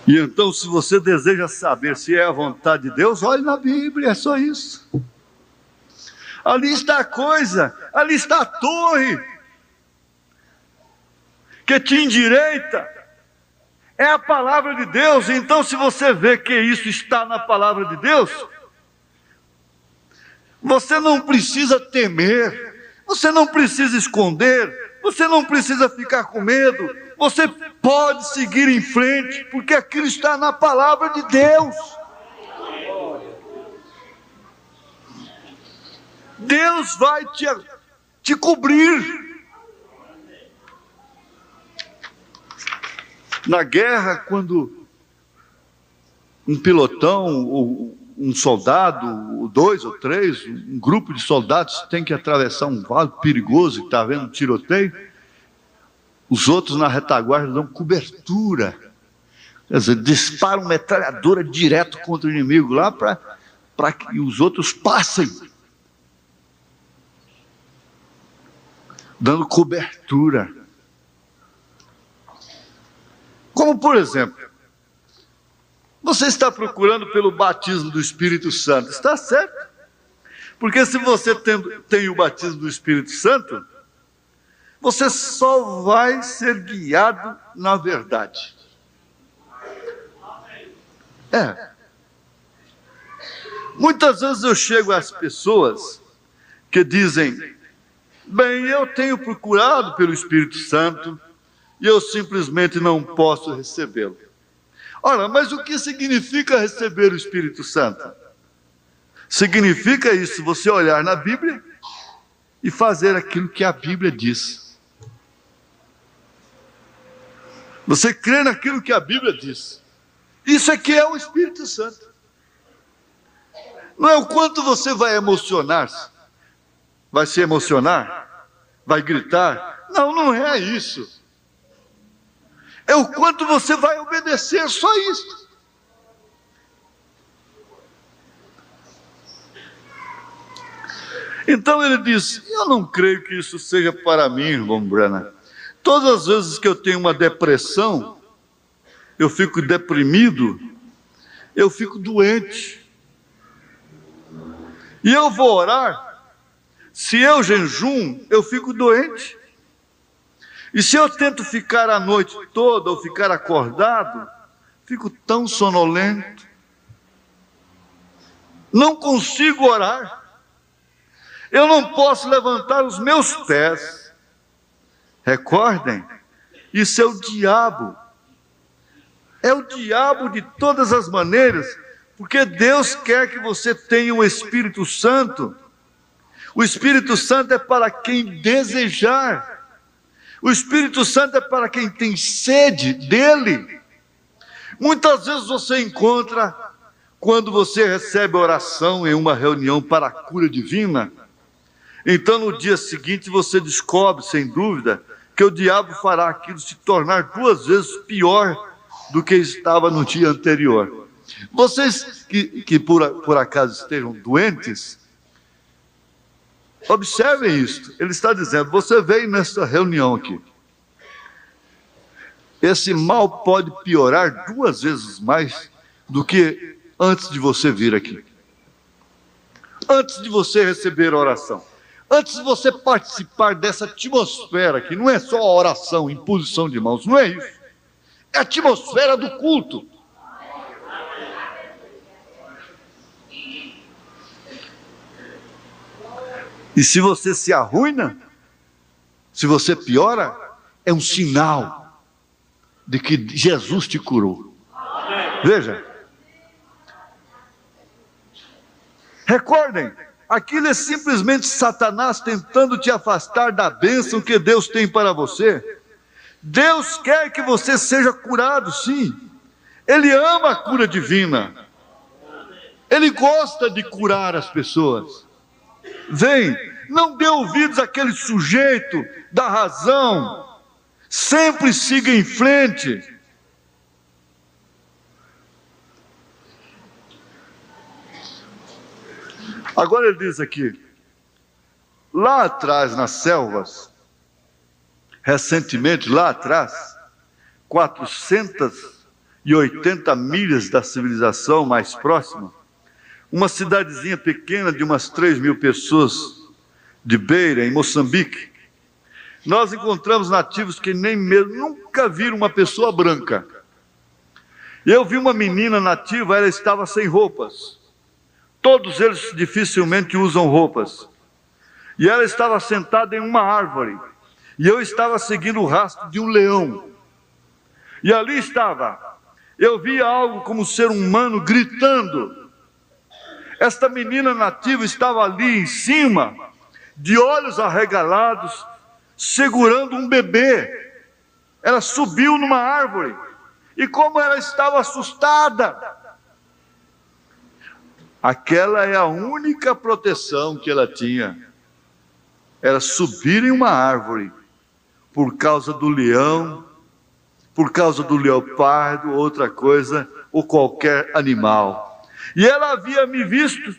E então, se você deseja saber se é a vontade de Deus, olhe na Bíblia, é só isso. Ali está a coisa, ali está a torre que te endireita. É a palavra de Deus. Então, se você vê que isso está na palavra de Deus, você não precisa temer, você não precisa esconder, você não precisa ficar com medo, você pode seguir em frente, porque aquilo está na palavra de Deus. Deus vai te cobrir. Na guerra, quando um pilotão, ou um soldado, ou 2 ou 3, um grupo de soldados tem que atravessar um vale perigoso, que está havendo um tiroteio, os outros na retaguarda dão cobertura. Quer dizer, disparam metralhadora direto contra o inimigo lá para que os outros passem, dando cobertura. Como, por exemplo, você está procurando pelo batismo do Espírito Santo, está certo? Porque se você tem o batismo do Espírito Santo, você só vai ser guiado na verdade. Muitas vezes eu chego às pessoas que dizem: bem, eu tenho procurado pelo Espírito Santo e eu simplesmente não posso recebê-lo. Ora, mas o que significa receber o Espírito Santo? Significa isso, você olhar na Bíblia e fazer aquilo que a Bíblia diz. Você crê naquilo que a Bíblia diz. Isso é que é o Espírito Santo. Não é o quanto você vai emocionar-se, vai se emocionar, vai gritar. Não, não é isso. É o quanto você vai obedecer, só isso. Então ele diz: eu não creio que isso seja para mim, irmão Branham. Todas as vezes que eu tenho uma depressão, eu fico deprimido, eu fico doente. E eu vou orar, se eu jejum, eu fico doente. E se eu tento ficar a noite toda ou ficar acordado, fico tão sonolento. Não consigo orar. Eu não posso levantar os meus pés. Recordem, isso é o diabo. É o diabo de todas as maneiras, porque Deus quer que você tenha o Espírito Santo. O Espírito Santo é para quem desejar. O Espírito Santo é para quem tem sede dele. Muitas vezes você encontra, quando você recebe oração em uma reunião para a cura divina, então no dia seguinte você descobre, sem dúvida, que o diabo fará aquilo se tornar 2 vezes pior do que estava no dia anterior. Vocês que por acaso estejam doentes, observem isto. Ele está dizendo: você veio nessa reunião aqui, esse mal pode piorar 2 vezes mais do que antes de você vir aqui, antes de você receber a oração, antes de você participar dessa atmosfera, que não é só a oração, imposição de mãos, não é isso, é a atmosfera do culto. E se você se arruina, se você piora, é um sinal de que Jesus te curou. Veja. Recordem, aquilo é simplesmente Satanás tentando te afastar da bênção que Deus tem para você. Deus quer que você seja curado, sim. Ele ama a cura divina. Ele gosta de curar as pessoas. Vem, não dê ouvidos àquele sujeito da razão. Sempre siga em frente. Agora ele diz aqui, lá atrás nas selvas, recentemente lá atrás, 480 milhas da civilização mais próxima, uma cidadezinha pequena de umas 3.000 pessoas, de Beira, em Moçambique, nós encontramos nativos que nem mesmo nunca viram uma pessoa branca. Eu vi uma menina nativa, ela estava sem roupas. Todos eles dificilmente usam roupas. E ela estava sentada em uma árvore. E eu estava seguindo o rastro de um leão. E ali estava. Eu via algo como um ser humano gritando. Esta menina nativa estava ali em cima, de olhos arregalados, segurando um bebê. Ela subiu numa árvore. E como ela estava assustada, aquela é a única proteção que ela tinha. Era subir em uma árvore, por causa do leão, por causa do leopardo, outra coisa, ou qualquer animal. E ela havia me visto,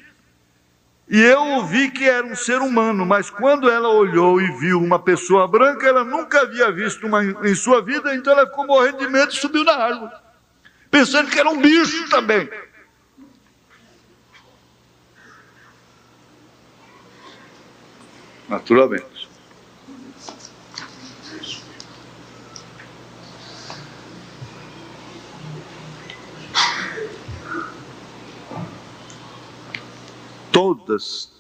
e eu vi que era um ser humano, mas quando ela olhou e viu uma pessoa branca, ela nunca havia visto uma em sua vida, então ela ficou morrendo de medo e subiu na árvore, pensando que era um bicho também. Naturalmente.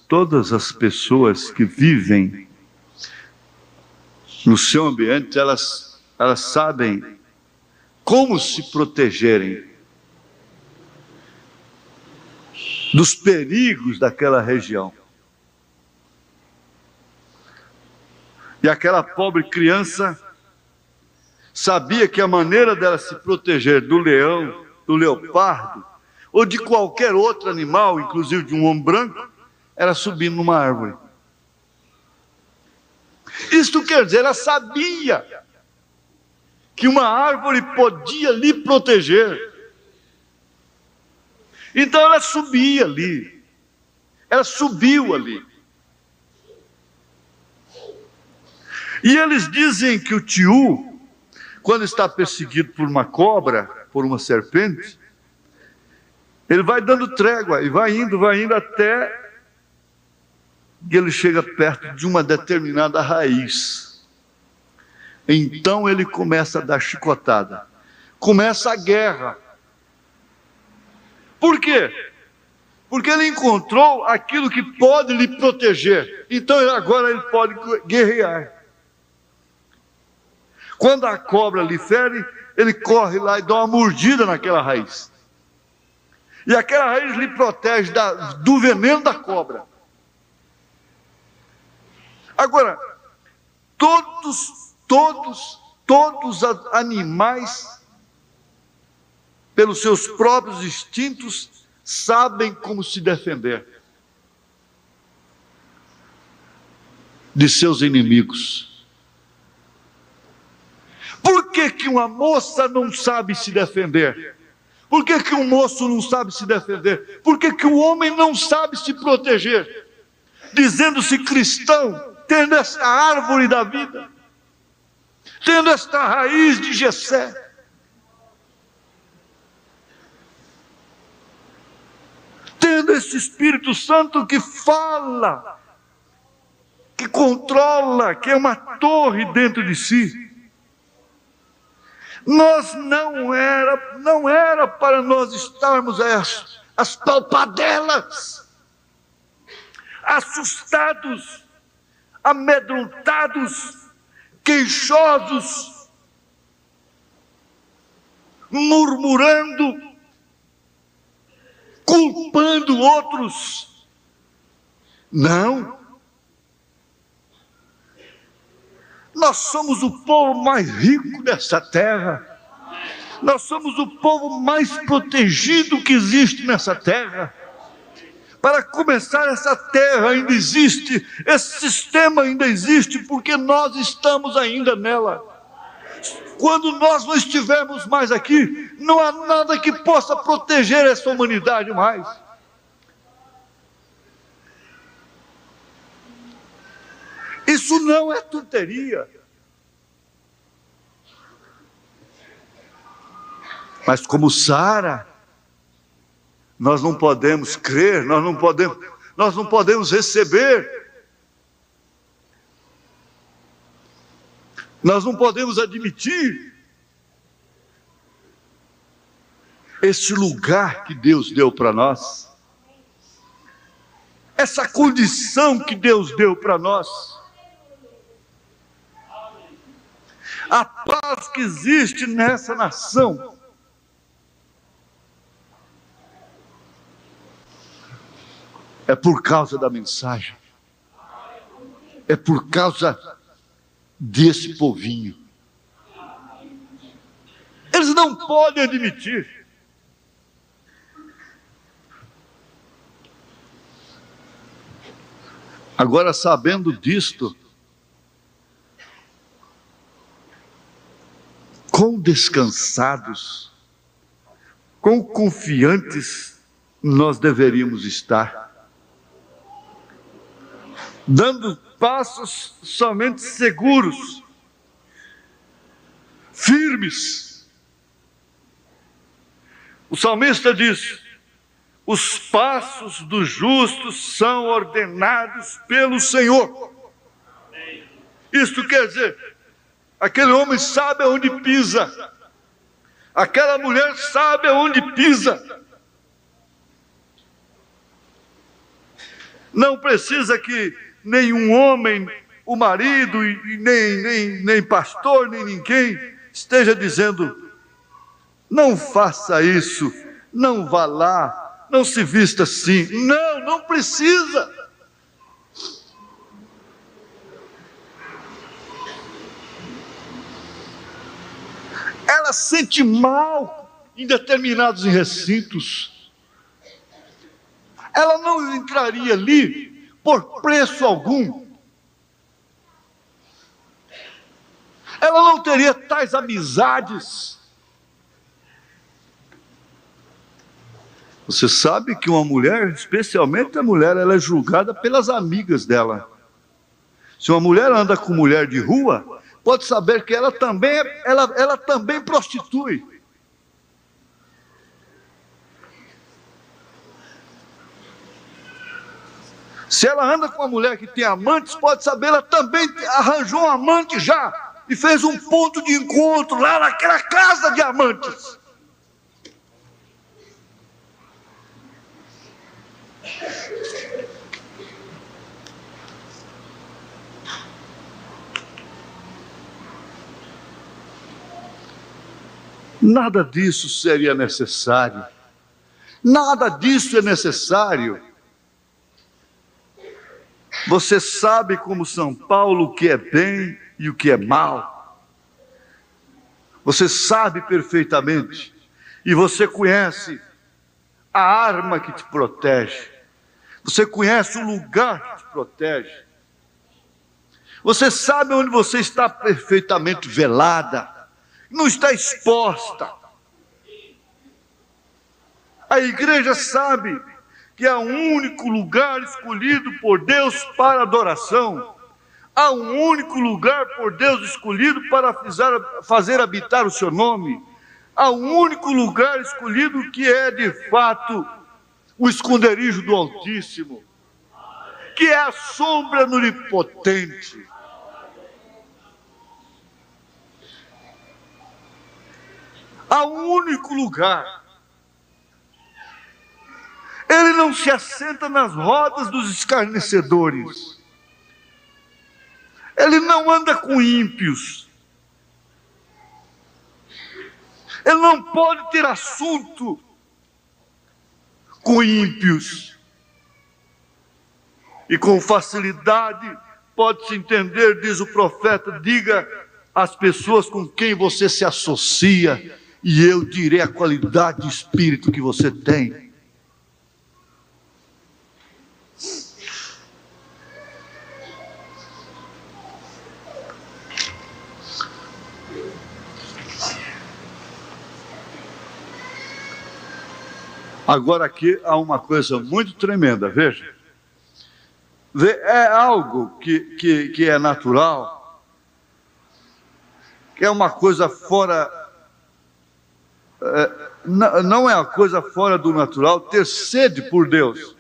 Todas as pessoas que vivem no seu ambiente, elas sabem como se protegerem dos perigos daquela região. E aquela pobre criança sabia que a maneira dela se proteger do leão, do leopardo, ou de qualquer outro animal, inclusive de um homem branco, era subir numa árvore. Isto quer dizer, ela sabia que uma árvore podia lhe proteger. Então ela subia ali, ela subiu ali. E eles dizem que o Tiú, quando está perseguido por uma cobra, por uma serpente, ele vai dando trégua e vai indo até que ele chega perto de uma determinada raiz. Então ele começa a dar chicotada. Começa a guerra. Por quê? Porque ele encontrou aquilo que pode lhe proteger. Então agora ele pode guerrear. Quando a cobra lhe fere, ele corre lá e dá uma mordida naquela raiz. E aquela raiz lhe protege do veneno da cobra. Agora, todos os animais, pelos seus próprios instintos, sabem como se defender de seus inimigos. Por que uma moça não sabe se defender? Por que um moço não sabe se defender? Por que um homem não sabe se proteger? Dizendo-se cristão, tendo esta árvore da vida, tendo esta raiz de Jessé, tendo esse Espírito Santo que fala, que controla, que é uma torre dentro de si. Nós não era para nós estarmos as palpadelas, assustados, amedrontados, queixosos, murmurando, culpando outros. Não. Nós somos o povo mais rico dessa terra. Nós somos o povo mais protegido que existe nessa terra. Para começar, essa terra ainda existe, esse sistema ainda existe, porque nós estamos ainda nela. Quando nós não estivermos mais aqui, não há nada que possa proteger essa humanidade mais. Isso não é tonteria. Mas como Sara, nós não podemos crer, nós não podemos receber, nós não podemos admitir esse lugar que Deus deu para nós, essa condição que Deus deu para nós. A paz que existe nessa nação é por causa da mensagem, é por causa desse povinho. Eles não podem admitir. Agora, sabendo disto, quão descansados, quão confiantes nós deveríamos estar, dando passos somente seguros, firmes. O salmista diz: os passos dos justos são ordenados pelo Senhor. Isto quer dizer, aquele homem sabe aonde pisa, aquela mulher sabe aonde pisa. Não precisa que nenhum homem, o marido, e nem pastor, nem ninguém, esteja dizendo: não faça isso, não vá lá, não se vista assim. Não, não precisa. Ela sente mal em determinados recintos. Ela não entraria ali por preço algum. Ela não teria tais amizades. Você sabe que uma mulher, especialmente a mulher, ela é julgada pelas amigas dela. Se uma mulher anda com mulher de rua, pode saber que ela também prostitui. Se ela anda com uma mulher que tem amantes, pode saber, ela também arranjou um amante já, e fez um ponto de encontro lá naquela casa de amantes. Nada disso seria necessário. Nada disso é necessário. Você sabe, como São Paulo, o que é bem e o que é mal. Você sabe perfeitamente. E você conhece a arma que te protege. Você conhece o lugar que te protege. Você sabe onde você está perfeitamente velada. Não está exposta. A igreja sabe que há um único lugar escolhido por Deus para adoração. Há um único lugar por Deus escolhido para fazer habitar o seu nome. Há um único lugar escolhido que é de fato o esconderijo do Altíssimo, que é a sombra do Onipotente. Há um único lugar. Ele não se assenta nas rodas dos escarnecedores. Ele não anda com ímpios. Ele não pode ter assunto com ímpios. E com facilidade pode-se entender, diz o profeta, diga às pessoas com quem você se associa, e eu direi a qualidade de espírito que você tem. Agora aqui há uma coisa muito tremenda, veja. É algo que é natural, que é uma coisa fora, não é uma coisa fora do natural ter sede por Deus.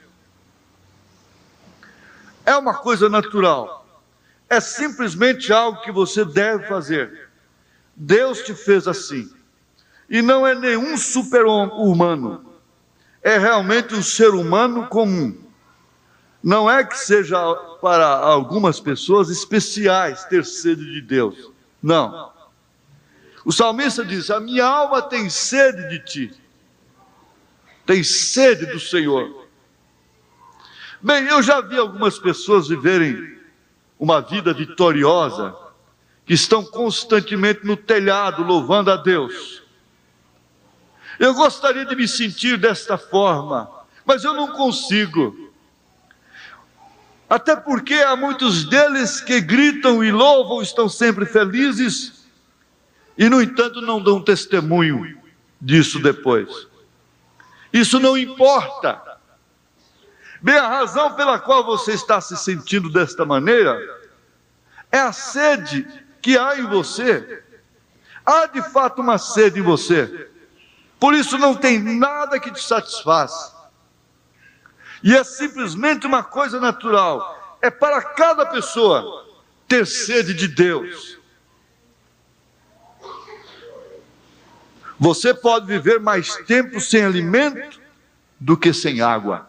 É uma coisa natural, é simplesmente algo que você deve fazer. Deus te fez assim, e não é nenhum super-humano, é realmente um ser humano comum. Não é que seja para algumas pessoas especiais ter sede de Deus, não. O salmista diz: a minha alma tem sede de ti, tem sede do Senhor. Bem, eu já vi algumas pessoas viverem uma vida vitoriosa, que estão constantemente no telhado louvando a Deus. Eu gostaria de me sentir desta forma, mas eu não consigo. Até porque há muitos deles que gritam e louvam, estão sempre felizes, e no entanto não dão testemunho disso depois. Isso não importa. Bem, a razão pela qual você está se sentindo desta maneira é a sede que há em você. Há de fato uma sede em você. Por isso não tem nada que te satisfaça. E é simplesmente uma coisa natural. É para cada pessoa ter sede de Deus. Você pode viver mais tempo sem alimento do que sem água.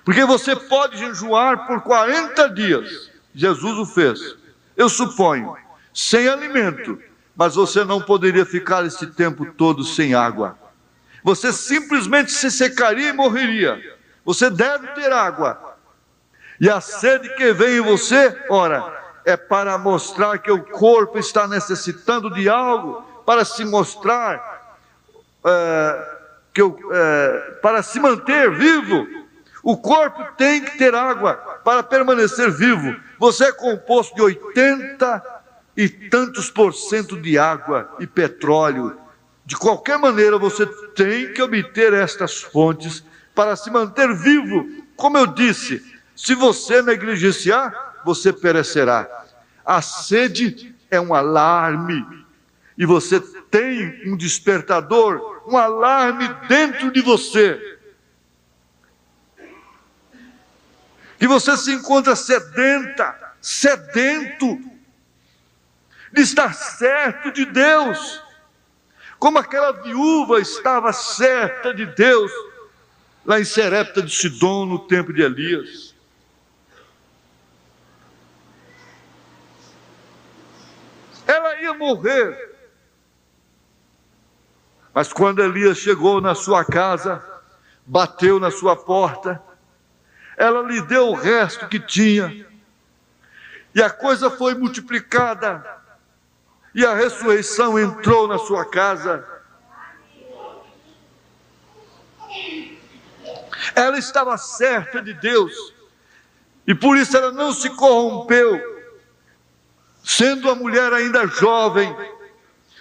Porque você pode jejuar por 40 dias. Jesus o fez. Eu suponho, sem alimento. Mas você não poderia ficar esse tempo todo sem água. Você simplesmente se secaria e morreria. Você deve ter água. E a sede que vem em você, ora, é para mostrar que o corpo está necessitando de algo, para se mostrar, para se manter vivo. O corpo tem que ter água para permanecer vivo. Você é composto de 80 e tantos % de água e petróleo. De qualquer maneira, você tem que obter estas fontes para se manter vivo. Como eu disse, se você negligenciar, você perecerá. A sede é um alarme, e você tem um despertador, um alarme dentro de você, que você se encontra sedento de estar certo de Deus, como aquela viúva estava certa de Deus, lá em Serepta de Sidom, no tempo de Elias. Ela ia morrer. Mas quando Elias chegou na sua casa, bateu na sua porta, ela lhe deu o resto que tinha, e a coisa foi multiplicada, e a ressurreição entrou na sua casa. Ela estava certa de Deus, e por isso ela não se corrompeu, sendo a mulher ainda jovem,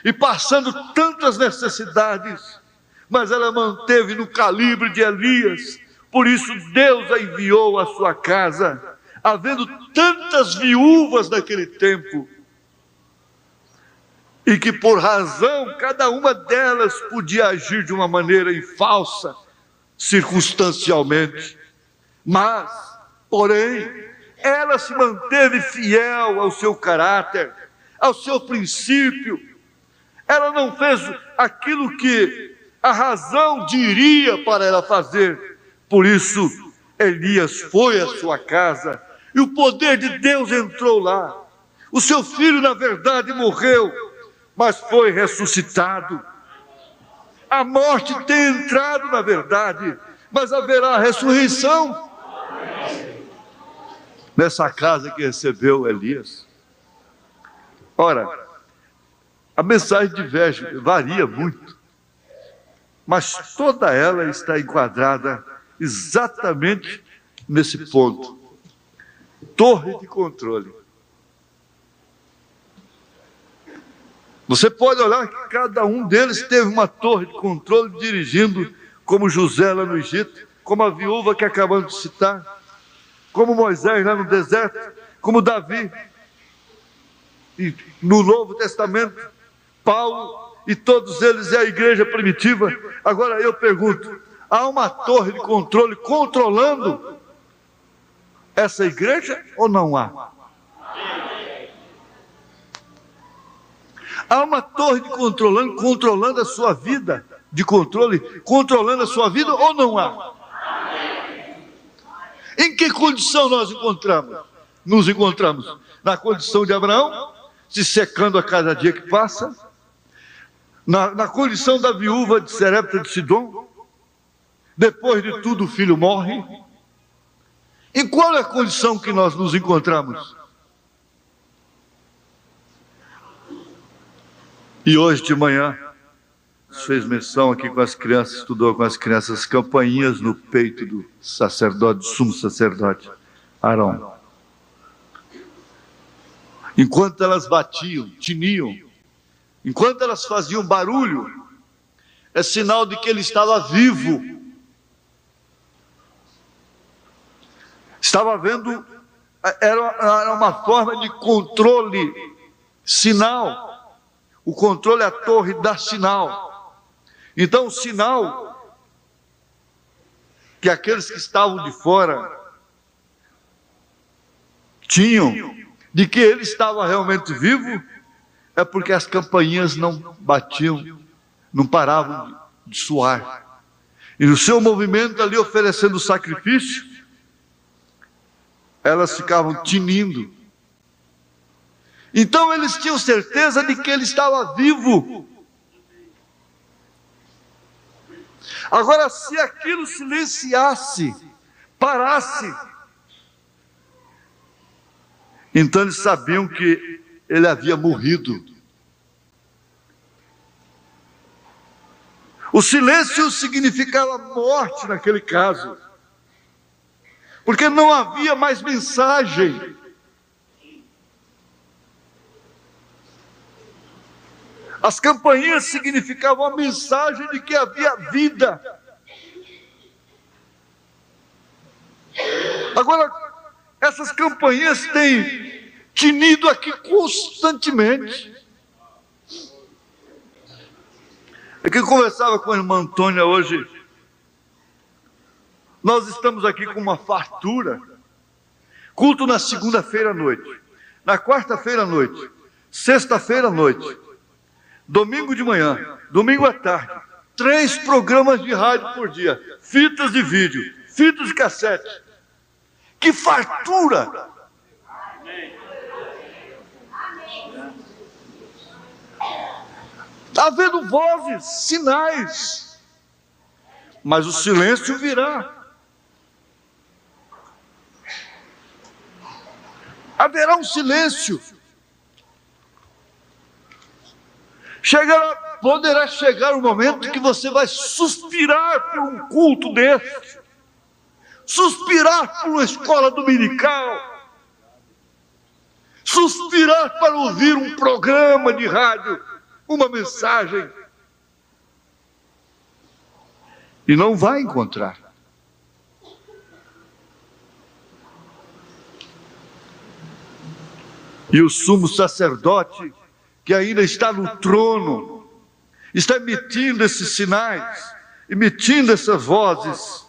e passando tantas necessidades, mas ela manteve no calibre de Elias. Por isso Deus a enviou à sua casa, havendo tantas viúvas naquele tempo, e que por razão, cada uma delas podia agir de uma maneira falsa, circunstancialmente, mas, porém, ela se manteve fiel ao seu caráter, ao seu princípio. Ela não fez aquilo que a razão diria para ela fazer. Por isso, Elias foi à sua casa, e o poder de Deus entrou lá. O seu filho, na verdade, morreu, mas foi ressuscitado. A morte tem entrado, na verdade, mas haverá ressurreição. Nessa casa que recebeu Elias. Ora, a mensagem diverge, varia muito, mas toda ela está enquadrada exatamente nesse ponto. Torre de controle. Você pode olhar que cada um deles teve uma torre de controle dirigindo, como José lá no Egito, como a viúva que acabamos de citar, como Moisés lá no deserto, como Davi, e no Novo Testamento, Paulo, e todos eles é a igreja primitiva. Agora eu pergunto, há uma torre de controle controlando essa igreja ou não há? Há uma torre de controlando a sua vida, de controle, controlando a sua vida ou não há? Em que condição nos encontramos? Na condição de Abraão, se secando a cada dia que passa? Na condição da viúva de Sarepta de Sidom? Depois de tudo o filho morre? Em qual é a condição que nós nos encontramos? E hoje de manhã, fez menção aqui com as crianças, estudou com as crianças, as campainhas no peito do sacerdote, do sumo sacerdote, Arão. Enquanto elas batiam, tiniam, enquanto elas faziam barulho, é sinal de que ele estava vivo. Estava vendo, era uma forma de controle, sinal. O controle é a torre dá sinal. Então o sinal que aqueles que estavam de fora tinham de que ele estava realmente vivo é porque as campainhas não batiam, não paravam de soar. E no seu movimento ali oferecendo sacrifício, elas ficavam tinindo. Então eles tinham certeza de que ele estava vivo. Agora, se aquilo silenciasse, parasse, então eles sabiam que ele havia morrido. O silêncio significava morte naquele caso, porque não havia mais mensagem. As campainhas significavam a mensagem de que havia vida. Agora, essas campainhas têm tinido aqui constantemente. É que eu conversava com a irmã Antônia hoje. Nós estamos aqui com uma fartura. Culto na segunda-feira à noite, na quarta-feira à noite, sexta-feira à noite, domingo de manhã, domingo à tarde, 3 programas de rádio por dia, fitas de vídeo, fitas de cassete. Que fartura! Está havendo vozes, sinais, mas o silêncio virá. Haverá um silêncio. Poderá chegar um momento que você vai suspirar por um culto desse, suspirar por uma escola dominical, suspirar para ouvir um programa de rádio, uma mensagem, e não vai encontrar. E o sumo sacerdote, que ainda está no trono, está emitindo esses sinais, emitindo essas vozes.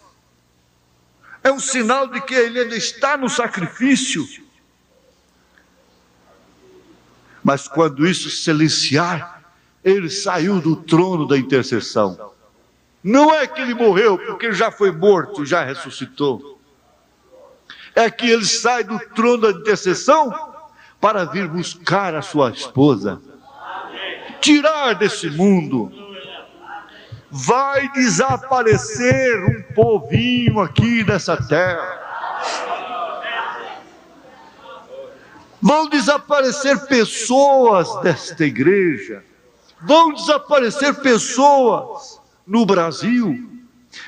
É um sinal de que ele ainda está no sacrifício. Mas quando isso silenciar, ele saiu do trono da intercessão. Não é que ele morreu, porque ele já foi morto, já ressuscitou. É que ele sai do trono da intercessão para vir buscar a sua esposa, tirar desse mundo. Vai desaparecer um povinho aqui nessa terra. Vão desaparecer pessoas desta igreja. Vão desaparecer pessoas no Brasil,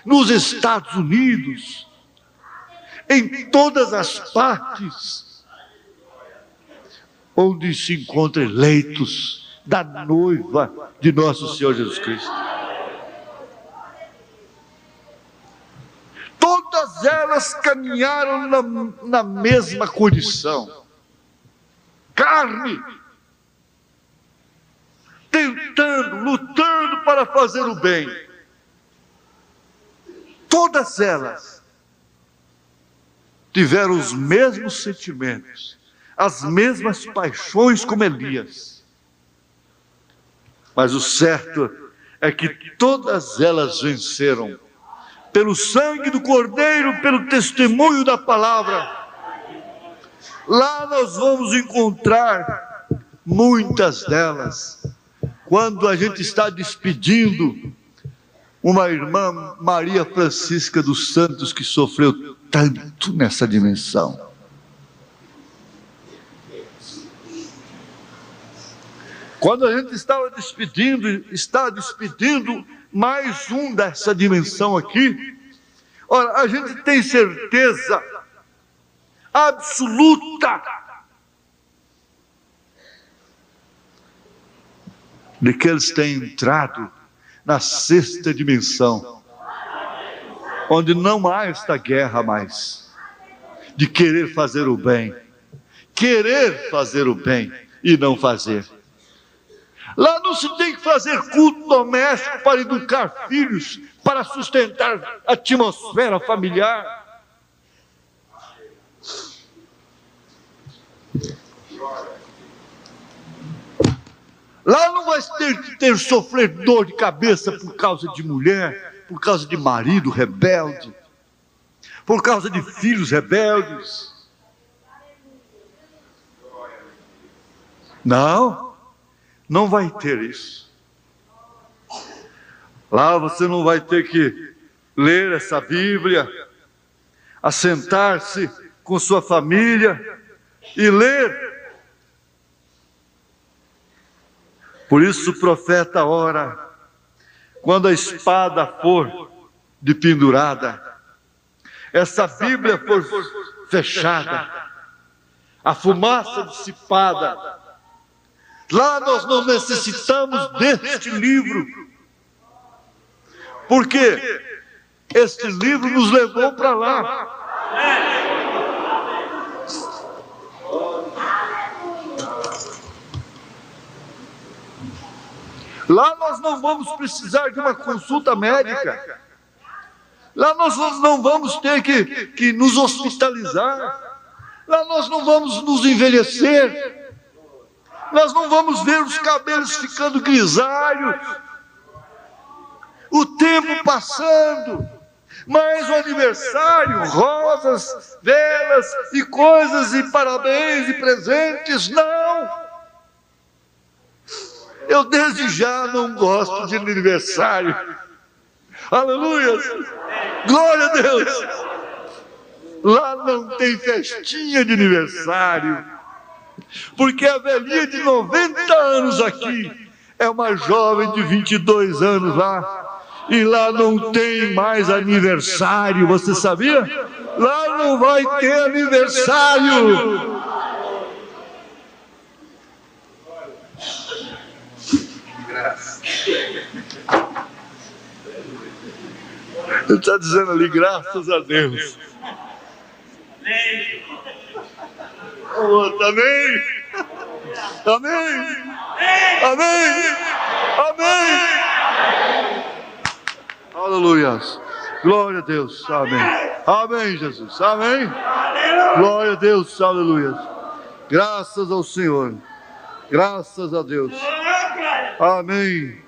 nos Estados Unidos, em todas as partes onde se encontram eleitos da noiva de nosso Senhor Jesus Cristo. Todas elas caminharam na mesma condição. Carne, tentando, lutando para fazer o bem. Todas elas tiveram os mesmos sentimentos, as mesmas paixões como Elias. Mas o certo é que todas elas venceram pelo sangue do Cordeiro, pelo testemunho da palavra. Lá nós vamos encontrar muitas delas. Quando a gente está despedindo uma irmã, Maria Francisca dos Santos, que sofreu tanto nessa dimensão. Quando a gente está despedindo mais um dessa dimensão aqui, ora, a gente tem certeza absoluta de que eles têm entrado na sexta dimensão, onde não há esta guerra mais, de querer fazer o bem e não fazer. Lá não se tem que fazer culto doméstico para educar filhos, para sustentar a atmosfera familiar. Lá não vai ter sofrer dor de cabeça por causa de mulher, por causa de marido rebelde, por causa de filhos rebeldes. Não vai ter isso. Lá você não vai ter que ler essa Bíblia, assentar-se com sua família e ler. Por isso o profeta ora, quando a espada for de pendurada, essa Bíblia for fechada, a fumaça dissipada, lá nós não necessitamos deste livro, porque este livro nos levou para lá. Lá nós não vamos precisar de uma consulta médica. Lá nós não vamos ter que nos hospitalizar. Lá nós não vamos nos envelhecer. Nós não vamos ver os cabelos ficando grisalhos. O tempo passando. Mas o aniversário, rosas, velas e coisas e parabéns e presentes, não. Eu desde já não gosto de aniversário. Aleluia! Glória a Deus! Lá não tem festinha de aniversário, porque a velhinha de 90 anos aqui é uma jovem de 22 anos lá, e lá não tem mais aniversário, você sabia? Lá não vai ter aniversário. Ele está dizendo ali, graças a Deus. O outro, amém. Amém. Amém. Amém. Aleluia. Glória a Deus. Amém. Amém, Jesus. Amém. Glória a Deus. Aleluia. Graças ao Senhor. Graças a Deus. Amém.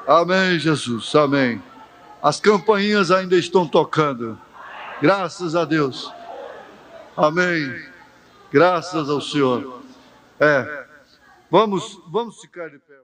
Amém, Jesus. Amém. As campainhas ainda estão tocando. Graças a Deus. Amém. Graças ao Senhor. Vamos ficar de pé.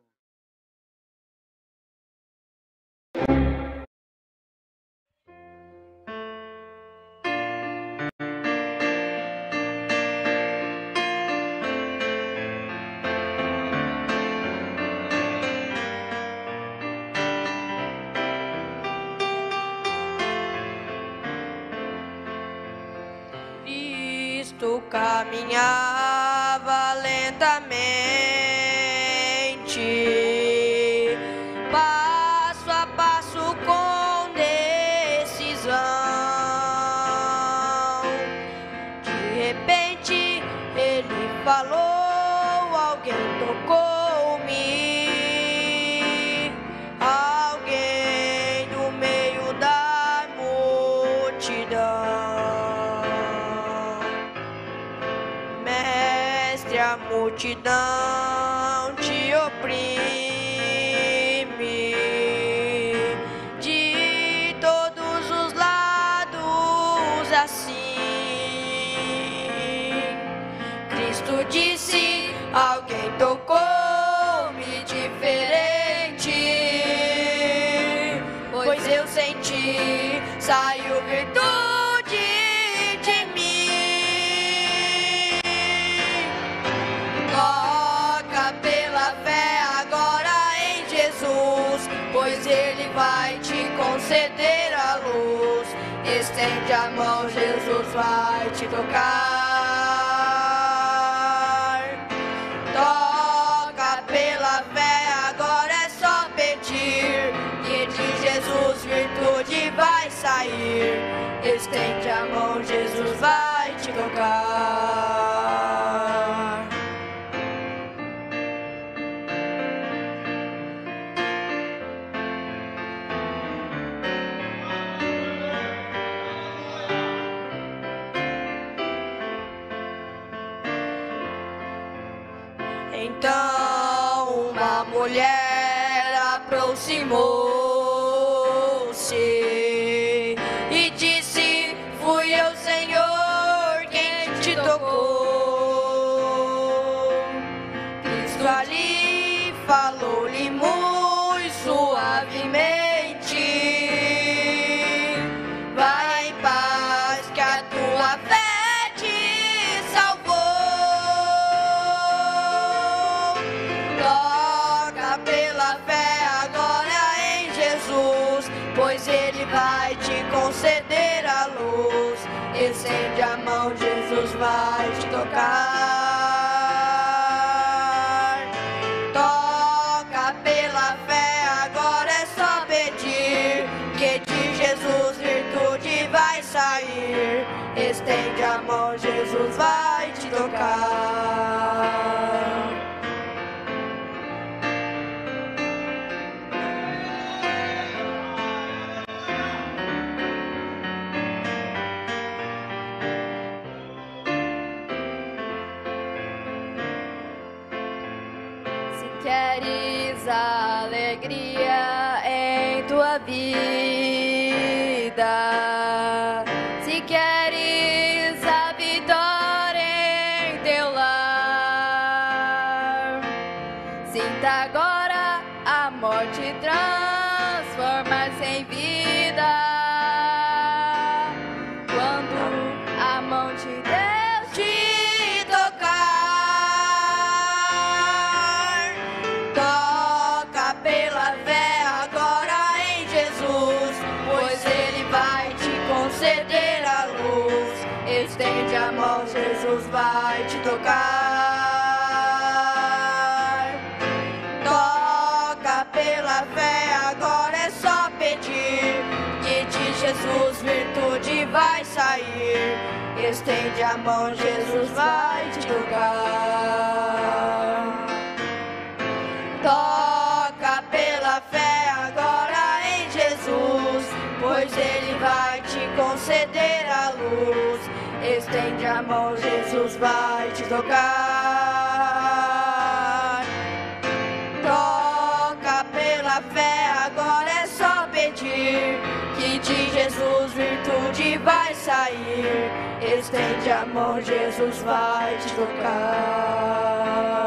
Cristo caminhava lentamente, passo a passo com decisão. De repente ele falou, alguém tocou-me, alguém do meio da multidão. A multidão te oprime de todos os lados assim. Cristo disse, alguém tocou-me diferente, pois eu senti, saiu virtude de mim. Toca pela fé agora em Jesus, pois Ele vai te conceder a luz. Estende a mão, Jesus vai te tocar. Toca pela fé agora, é só pedir, que de Jesus virtude vai sair. Estende a mão, Jesus vai te tocar. Então uma mulher aproximou-se e disse, fui eu, Senhor, quem te tocou. Cristo ali falou-lhe muito suavemente, vai em paz, que a tua fé te salvou. Toca pela fé agora em Jesus, pois Ele vai te conceder a luz. Estende a mão, Jesus vai te tocar. Toca pela fé agora, é só pedir, que de Jesus virtude vai sair. Estende a mão, Jesus vai te tocar. Queres a alegria em tua vida, se queres a vitória em teu lar, sinta agora a morte transformar-se em vida, quando a mão de Deus te tocar. Conceder a luz, estende a mão, Jesus vai te tocar. Toca pela fé agora, é só pedir, que de Jesus virtude vai sair. Estende a mão, Jesus vai te tocar. Toca pela fé agora em Jesus, pois Ele vai te conceder a luz. Estende a mão, Jesus vai te tocar. Toca pela fé agora, é só pedir, que de Jesus virtude vai sair. sair. Estende a mão, Jesus vai te tocar.